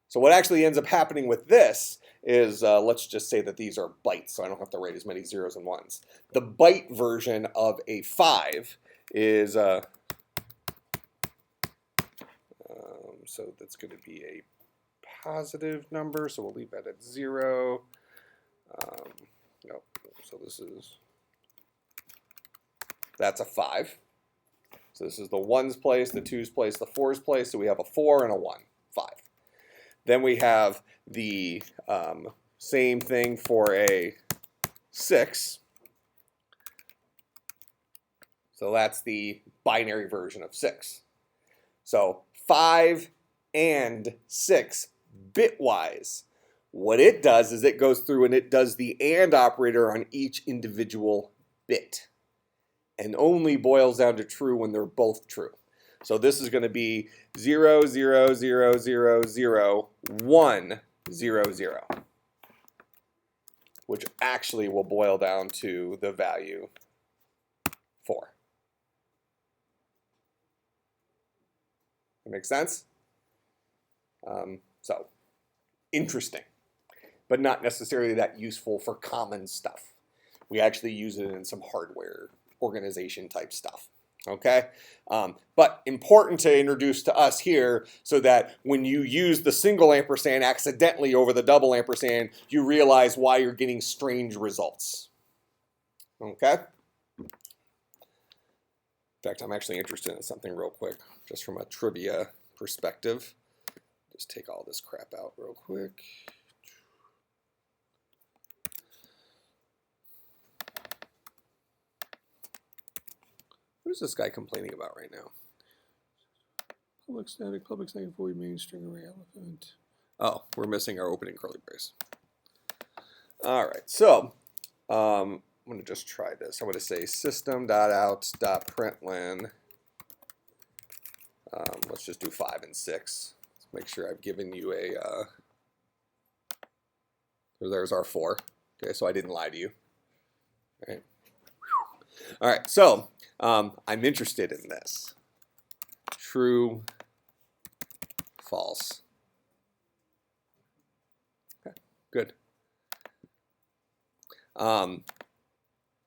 So what actually ends up happening with this is, let's just say that these are bytes, so I don't have to write as many zeros and ones. The byte version of a 5 is, so that's going to be a positive number, so we'll leave that at 0. No, so that's a 5. So this is the 1's place, the 2's place, the 4's place, so we have a 4 and a 1, 5. Then we have the same thing for a 6. So that's the binary version of 6. So 5 and 6 bitwise. What it does is it goes through and it does the AND operator on each individual bit and only boils down to true when they're both true. So this is going to be 0, 0, 0, 0, 0, 1, 0, 0, which actually will boil down to the value 4. That makes sense? So, interesting, but not necessarily that useful for common stuff. We actually use it in some hardware organization type stuff. Okay, but important to introduce to us here so that when you use the single ampersand accidentally over the double ampersand, you realize why you're getting strange results. Okay? In fact, I'm actually interested in something real quick, just from a trivia perspective. Just take all this crap out real quick. What is this guy complaining about right now? Public static void main string array elephant. Oh, we're missing our opening curly brace. All right, so I'm going to just try this. I'm going to say system.out.println. Let's just do 5 and 6. Let's make sure I've given you a. So there's our 4. Okay, so I didn't lie to you. All right, so I'm interested in this. True, false. Okay, good.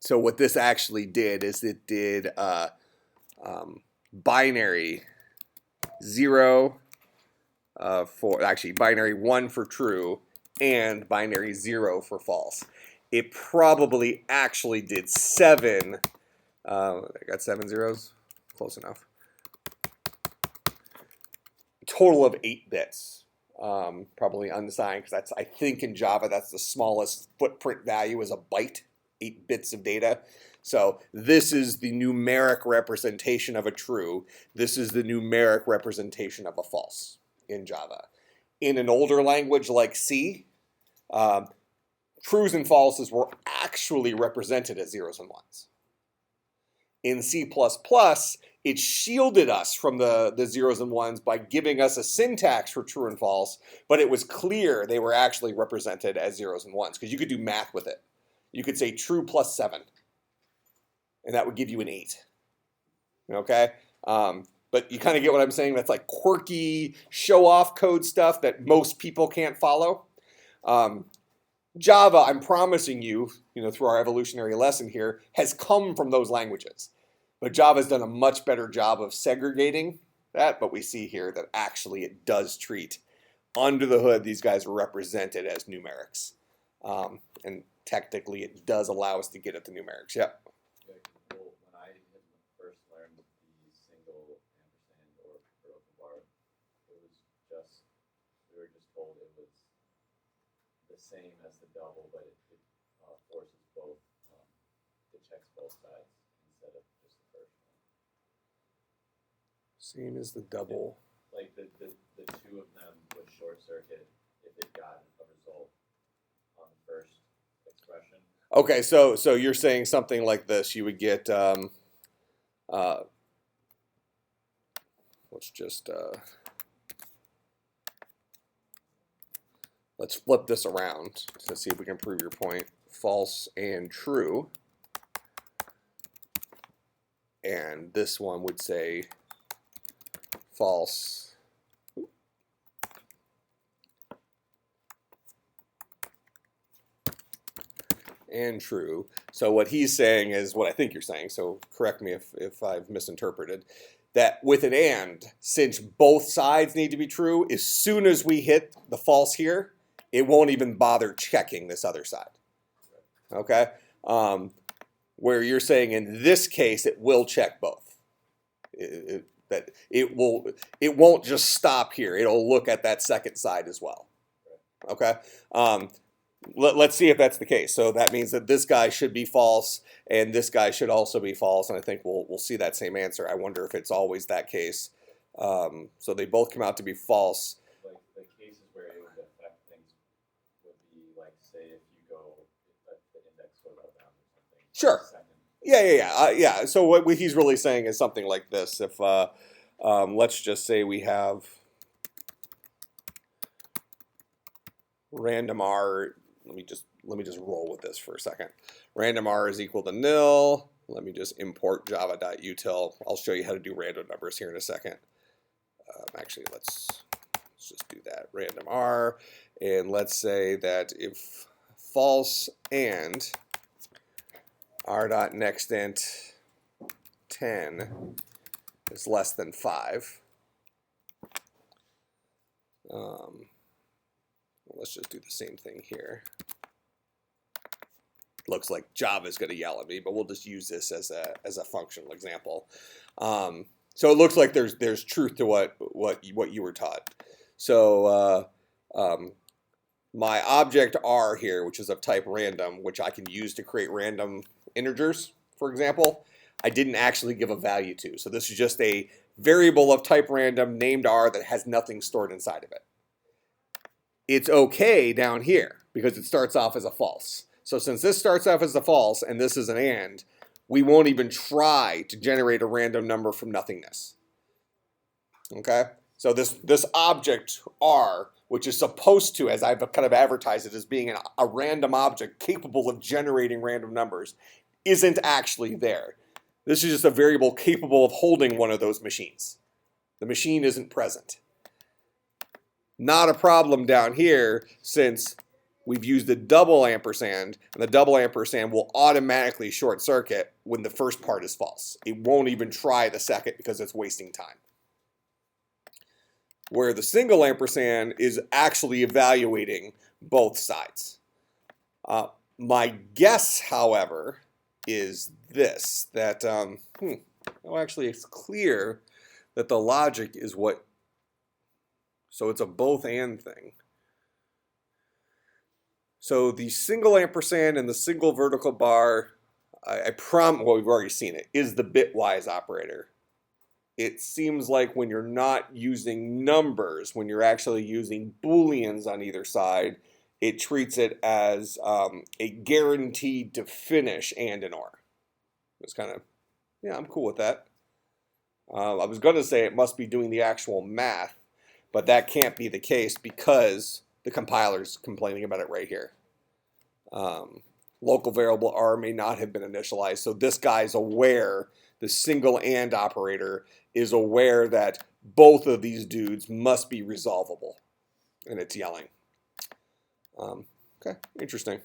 So what this actually did is it did binary 0 for, actually binary 1 for true and binary 0 for false. It probably actually did 7. I got 7 zeros, close enough. Total of 8 bits, probably unsigned, because that's, I think in Java, that's the smallest footprint value is a byte, 8 bits of data. So this is the numeric representation of a true. This is the numeric representation of a false in Java. In an older language like C, trues and falses were actually represented as zeros and ones. In C++, it shielded us from the zeros and ones by giving us a syntax for true and false, but it was clear they were actually represented as zeros and ones, because you could do math with it. You could say true plus 7, and that would give you an 8. Okay? But you kind of get what I'm saying? That's like quirky, show-off code stuff that most people can't follow. Java, I'm promising you, through our evolutionary lesson here, has come from those languages. But Java's done a much better job of segregating that, but we see here that actually it does treat, under the hood, these guys are represented as numerics. And technically, it does allow us to get at the numerics. Yep. Well, when I had first learned the single ampersand or open bar, it was just, we were just told it was the same as the double, but it forces both, it checks both sides instead of just the first one. Same as the double. Like the two of them would short circuit if it got a result on the first expression. Okay, so you're saying something like this. You would get, let's just, let's flip this around to see if we can prove your point. False and true. and this one would say false and true. So what he's saying is what I think you're saying, so correct me if I've misinterpreted, that with an and, since both sides need to be true, as soon as we hit the false here, it won't even bother checking this other side. Okay? Where you're saying in this case, it will check both. That it won't just stop here. It'll look at that second side as well. Okay? Let's see if that's the case. So that means that this guy should be false, and this guy should also be false. And I think we'll see that same answer. I wonder if it's always that case. So they both come out to be false. Like the cases where it would affect things would be like, say, if you go, if the index goes up down or something. Sure. Yeah. So what he's really saying is something like this. If let's just say we have random r. Let me just roll with this for a second. Random r is equal to nil. Let me just import java.util. I'll show you how to do random numbers here in a second. Actually, let's just do that. Random r, and let's say that if false and r.nextInt 10 is less than 5. Let's just do the same thing here. Looks like Java is going to yell at me, but we'll just use this as a functional example. So it looks like there's truth to what you were taught. So my object R here, which is of type random, which I can use to create random integers, for example, I didn't actually give a value to. So this is just a variable of type random named R that has nothing stored inside of it. It's okay down here because it starts off as a false. So since this starts off as a false and this is an and, we won't even try to generate a random number from nothingness. Okay? So this object R, which is supposed to, as I've kind of advertised it as being a random object capable of generating random numbers, isn't actually there. This is just a variable capable of holding one of those machines. The machine isn't present. Not a problem down here since we've used a double ampersand, and the double ampersand will automatically short circuit when the first part is false. It won't even try the second because it's wasting time. Where the single ampersand is actually evaluating both sides. My guess, however, is this, that, well, actually it's clear that the logic is what, so it's a both and thing. So the single ampersand and the single vertical bar, well, we've already seen it, is the bitwise operator. It seems like when you're not using numbers, when you're actually using booleans on either side, it treats it as a guaranteed to finish and an or. It's kind of, yeah, I'm cool with that. I was going to say it must be doing the actual math, but that can't be the case because the compiler's complaining about it right here. Local variable r may not have been initialized, so this guy's aware, the single and operator is aware that both of these dudes must be resolvable, and it's yelling. Okay, interesting.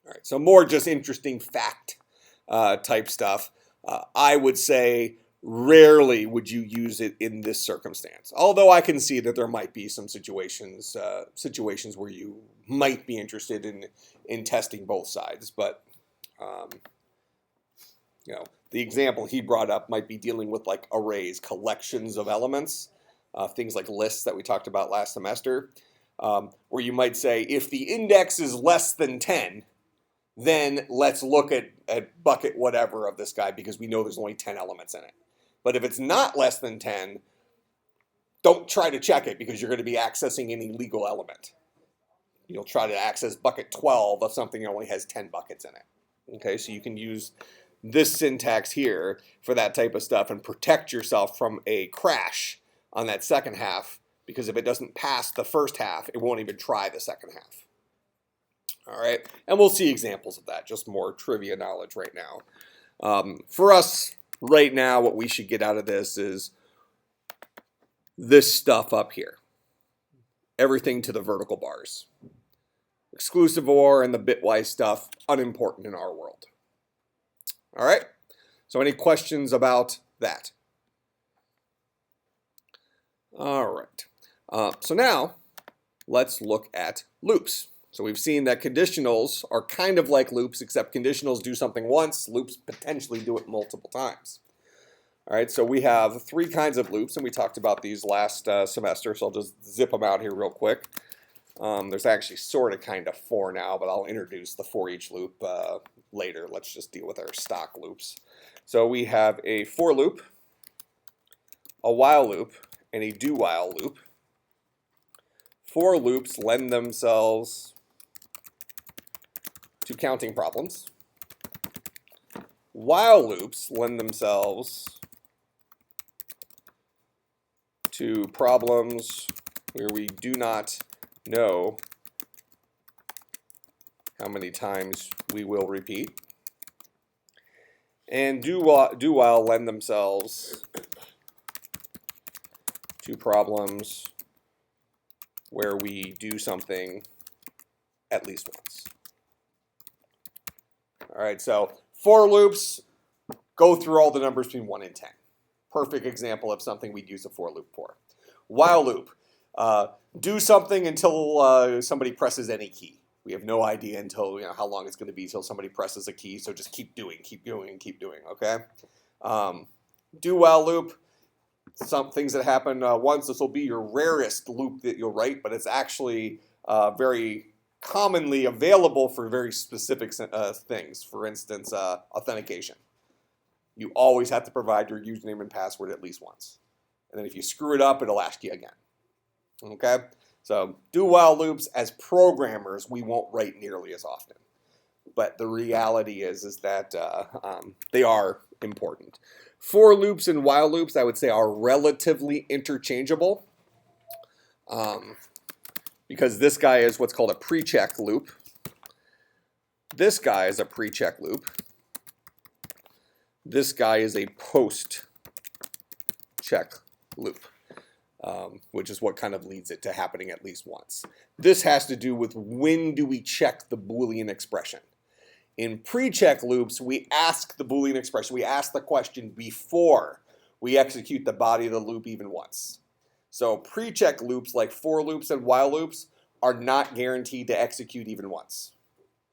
All right, so more just interesting fact type stuff. I would say rarely would you use it in this circumstance. Although I can see that there might be some situations where you might be interested in testing both sides. But you know, the example he brought up might be dealing with like arrays, collections of elements, things like lists that we talked about last semester, where you might say if the index is less than 10, then let's look at bucket whatever of this guy because we know there's only 10 elements in it. But if it's not less than 10, don't try to check it because you're going to be accessing any legal element. You'll try to access bucket 12 of something that only has 10 buckets in it. Okay, so you can use this syntax here for that type of stuff and protect yourself from a crash on that second half because if it doesn't pass the first half, it won't even try the second half. All right, and we'll see examples of that, just more trivia knowledge right now. For us, right now what we should get out of this is this stuff up here. Everything to the vertical bars. Exclusive OR and the bitwise stuff, unimportant in our world. All right? So any questions about that? All right. So now let's look at loops. So we've seen that conditionals are kind of like loops, except conditionals do something once, loops potentially do it multiple times. All right, so we have 3 kinds of loops, and we talked about these last semester, so I'll just zip them out here real quick. There's actually sort of kind of 4 now, but I'll introduce the for each loop later. Let's just deal with our stock loops. So we have a for loop, a while loop, and a do while loop. For loops lend themselves to counting problems. While loops lend themselves to problems where we do not know how many times we will repeat. And do while lend themselves to problems where we do something at least once. All right, so for loops, go through all the numbers between 1 and 10. Perfect example of something we'd use a for loop for. While loop, do something until somebody presses any key. We have no idea until how long it's going to be until somebody presses a key, so just keep doing, okay? Do while loop, some things that happen once. This will be your rarest loop that you'll write, but it's actually very commonly available for very specific things. For instance, authentication. You always have to provide your username and password at least once. And then if you screw it up, it'll ask you again. Okay? So do while loops, as programmers, we won't write nearly as often. But the reality is that they are important. For loops and while loops, I would say, are relatively interchangeable. Because this guy is what's called a pre-check loop. This guy is a pre-check loop. This guy is a post-check loop, which is what kind of leads it to happening at least once. This has to do with when do we check the Boolean expression. In pre-check loops, we ask the Boolean expression, we ask the question before we execute the body of the loop even once. So pre-check loops, like for loops and while loops, are not guaranteed to execute even once.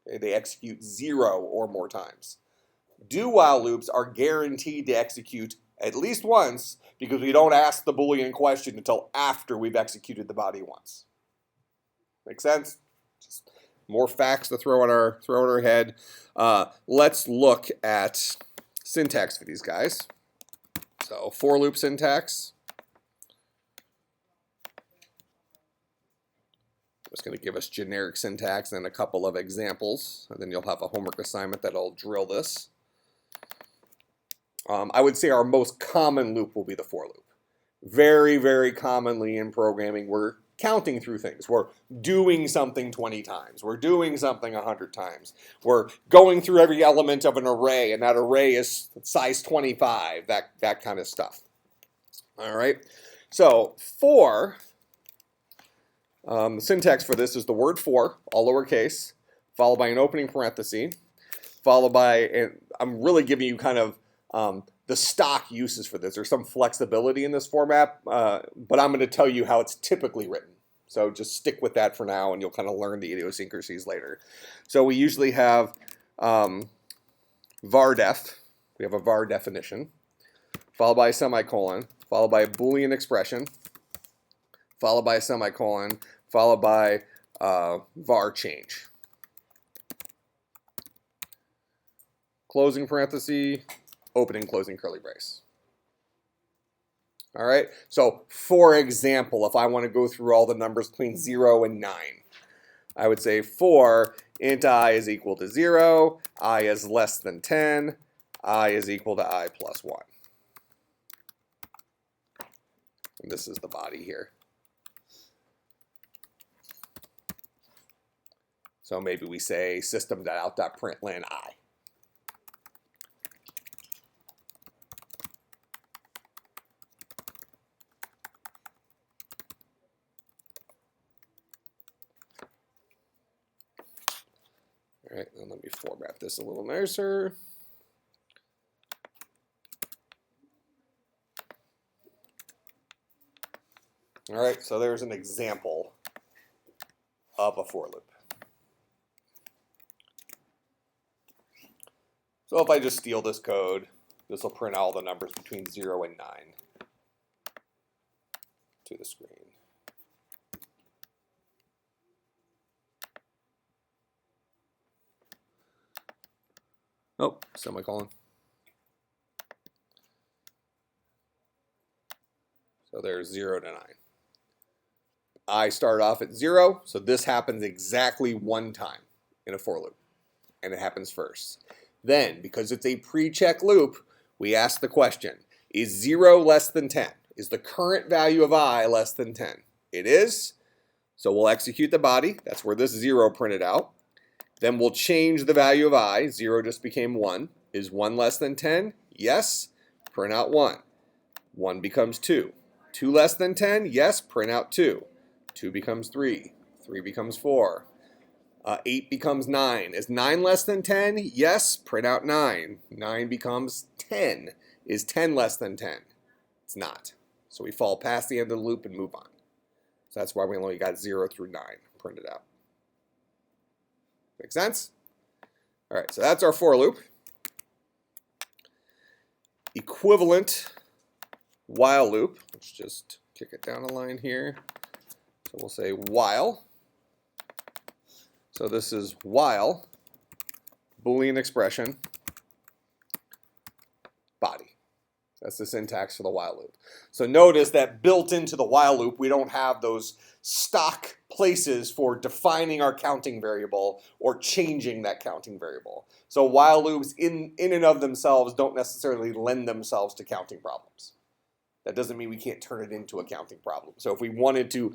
Okay, they execute 0 or more times. Do while loops are guaranteed to execute at least once because we don't ask the Boolean question until after we've executed the body once. Make sense? Just more facts to throw in our head. Let's look at syntax for these guys. So for loop syntax. It's going to give us generic syntax and a couple of examples, and then you'll have a homework assignment that'll drill this. I would say our most common loop will be the for loop. Very, very commonly in programming, we're counting through things. We're doing something 20 times. We're doing something 100 times. We're going through every element of an array, and that array is size 25, that kind of stuff. All right. So for, the syntax for this is the word for, all lowercase, followed by an opening parenthesis, followed by, and I'm really giving you kind of the stock uses for this. There's some flexibility in this format, but I'm going to tell you how it's typically written. So just stick with that for now, and you'll kind of learn the idiosyncrasies later. So we usually have var def. We have a var definition, followed by a semicolon, followed by a Boolean expression, followed by a semicolon, followed by var change. Closing parenthesis, opening, closing curly brace. All right, so for example, if I want to go through all the numbers between 0 and 9, I would say for int I is equal to 0, I is less than 10, I is equal to I plus 1. And this is the body here. So maybe we say system.out.println I. All right, then let me format this a little nicer. All right, so there's an example of a for loop. So if I just steal this code, this will print all the numbers between 0 and 9 to the screen. Oh, semicolon. So there's 0 to 9. I start off at 0, so this happens exactly one time in a for loop, and it happens first. Then, because it's a pre-check loop, we ask the question, is 0 less than 10? Is the current value of I less than 10? It is, so we'll execute the body. That's where this 0 printed out. Then we'll change the value of I. 0 just became 1. Is 1 less than 10? Yes. Print out 1. 1 becomes 2. 2 less than 10? Yes. Print out 2. 2 becomes 3. 3 becomes 4. 8 becomes 9. Is 9 less than 10? Yes. Print out 9. 9 becomes 10. Is 10 less than 10? It's not. So we fall past the end of the loop and move on. So that's why we only got 0 through 9 printed out. Make sense? All right, so that's our for loop. Equivalent while loop. Let's just kick it down a line here. So we'll say while. So this is while, Boolean expression, body. That's the syntax for the while loop. So notice that built into the while loop, we don't have those stock places for defining our counting variable or changing that counting variable. So while loops in and of themselves don't necessarily lend themselves to counting problems. That doesn't mean we can't turn it into a counting problem. So if we wanted to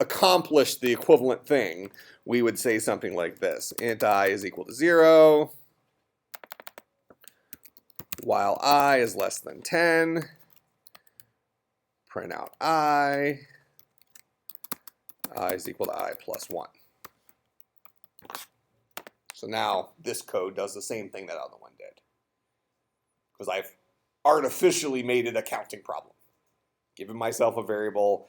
accomplish the equivalent thing, we would say something like this. Int I is equal to 0. While I is less than 10, print out I is equal to I plus 1. So now this code does the same thing that other one did. Because I've artificially made it a counting problem. Given myself a variable,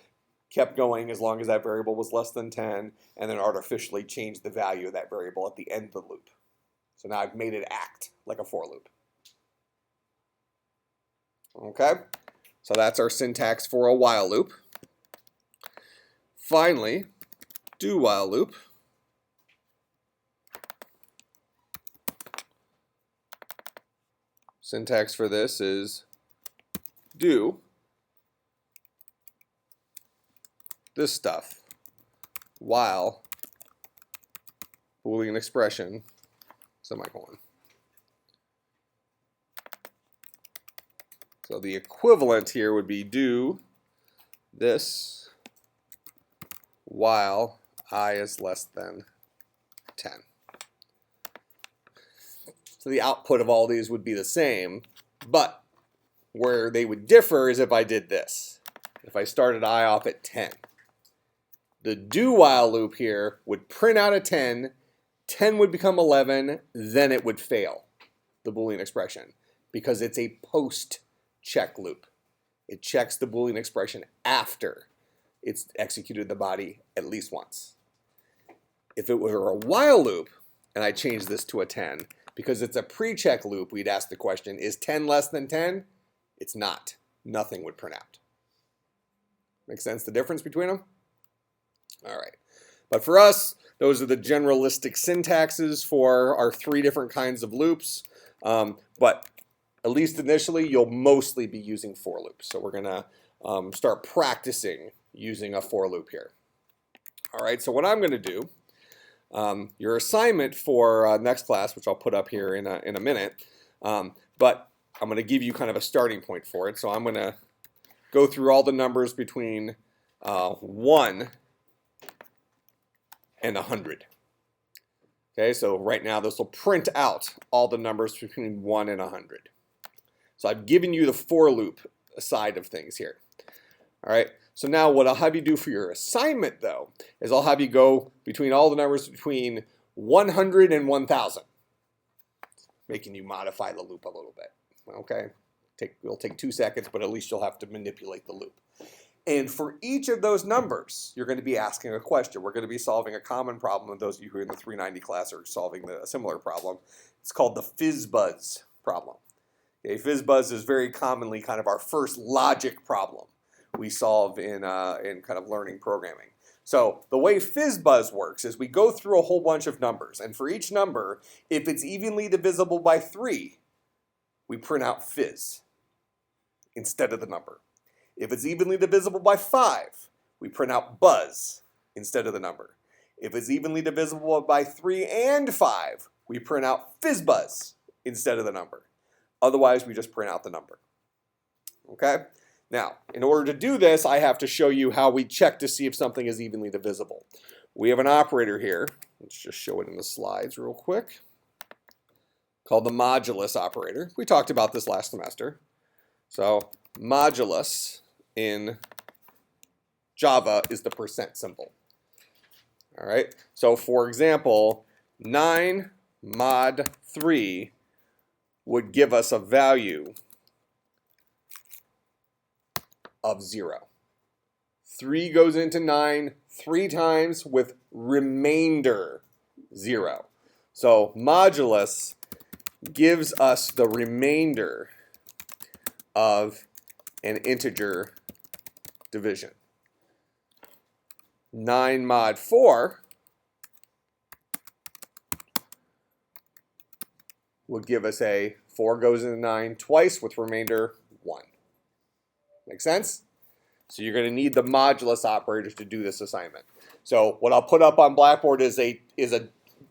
kept going as long as that variable was less than 10, and then artificially changed the value of that variable at the end of the loop. So now I've made it act like a for loop. Okay, so that's our syntax for a while loop. Finally, do while loop. Syntax for this is do this stuff while Boolean expression semicolon. So the equivalent here would be do this while I is less than 10. So the output of all these would be the same, but where they would differ is if I did this. If I started I off at 10. The do while loop here would print out a 10, 10 would become 11, then it would fail, the Boolean expression, because it's a post-check loop. It checks the Boolean expression after it's executed the body at least once. If it were a while loop, and I changed this to a 10, because it's a pre-check loop, we'd ask the question, is 10 less than 10? It's not. Nothing would print out. Make sense the difference between them? All right. But for us, those are the generalistic syntaxes for our 3 different kinds of loops. But at least initially, you'll mostly be using for loops. So we're going to start practicing using a for loop here. All right, so what I'm going to do, your assignment for next class, which I'll put up here in a minute, but I'm going to give you kind of a starting point for it. So I'm going to go through all the numbers between 1 and 100. Okay, so right now this will print out all the numbers between 1 and 100. So I've given you the for loop side of things here. All right, so now what I'll have you do for your assignment though is I'll have you go between all the numbers between 100 and 1,000. Making you modify the loop a little bit. Okay? It'll take 2 seconds, but at least you'll have to manipulate the loop. And for each of those numbers, you're going to be asking a question. We're going to be solving a common problem, and those of you who are in the 390 class are solving a similar problem. It's called the FizzBuzz problem. Okay, FizzBuzz is very commonly kind of our first logic problem we solve in kind of learning programming. So the way FizzBuzz works is we go through a whole bunch of numbers, and for each number, if it's evenly divisible by 3, we print out fizz instead of the number. If it's evenly divisible by 5, we print out buzz instead of the number. If it's evenly divisible by 3 and 5, we print out fizzbuzz instead of the number. Otherwise, we just print out the number. Okay? Now, in order to do this, I have to show you how we check to see if something is evenly divisible. We have an operator here. Let's just show it in the slides real quick. Called the modulus operator. We talked about this last semester. So, modulus in Java is the percent symbol. All right. So, for example, 9 mod 3 would give us a value of 0. 3 goes into 9 3 times with remainder 0. So modulus gives us the remainder of an integer division. 9 mod 4 would give us a 4 goes into 9 twice with remainder 1. Make sense? So you're going to need the modulus operator to do this assignment. So what I'll put up on Blackboard is a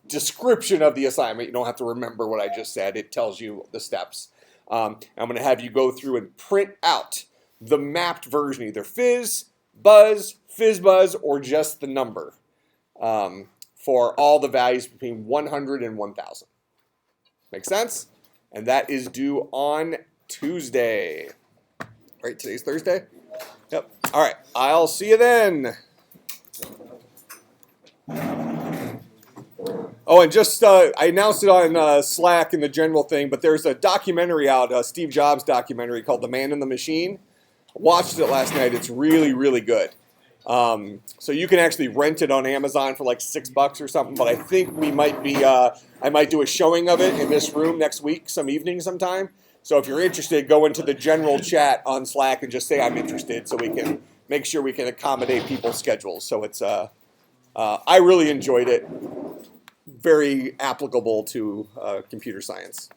description of the assignment. You don't have to remember what I just said. It tells you the steps. I'm going to have you go through and print out the mapped version, either fizz, buzz, fizzbuzz, or just the number for all the values between 100 and 1,000. Make sense? And that is due on Tuesday. Right, today's Thursday? Yep. All right, I'll see you then. Oh, and just, I announced it on Slack in the general thing, but there's a documentary out, a Steve Jobs documentary called The Man in the Machine. I watched it last night. It's really, really good. So you can actually rent it on Amazon for like $6 or something, but I think we might be, I might do a showing of it in this room next week, some evening sometime. So if you're interested, go into the general chat on Slack and just say I'm interested so we can make sure we can accommodate people's schedules. So it's, I really enjoyed it. Very applicable to computer science.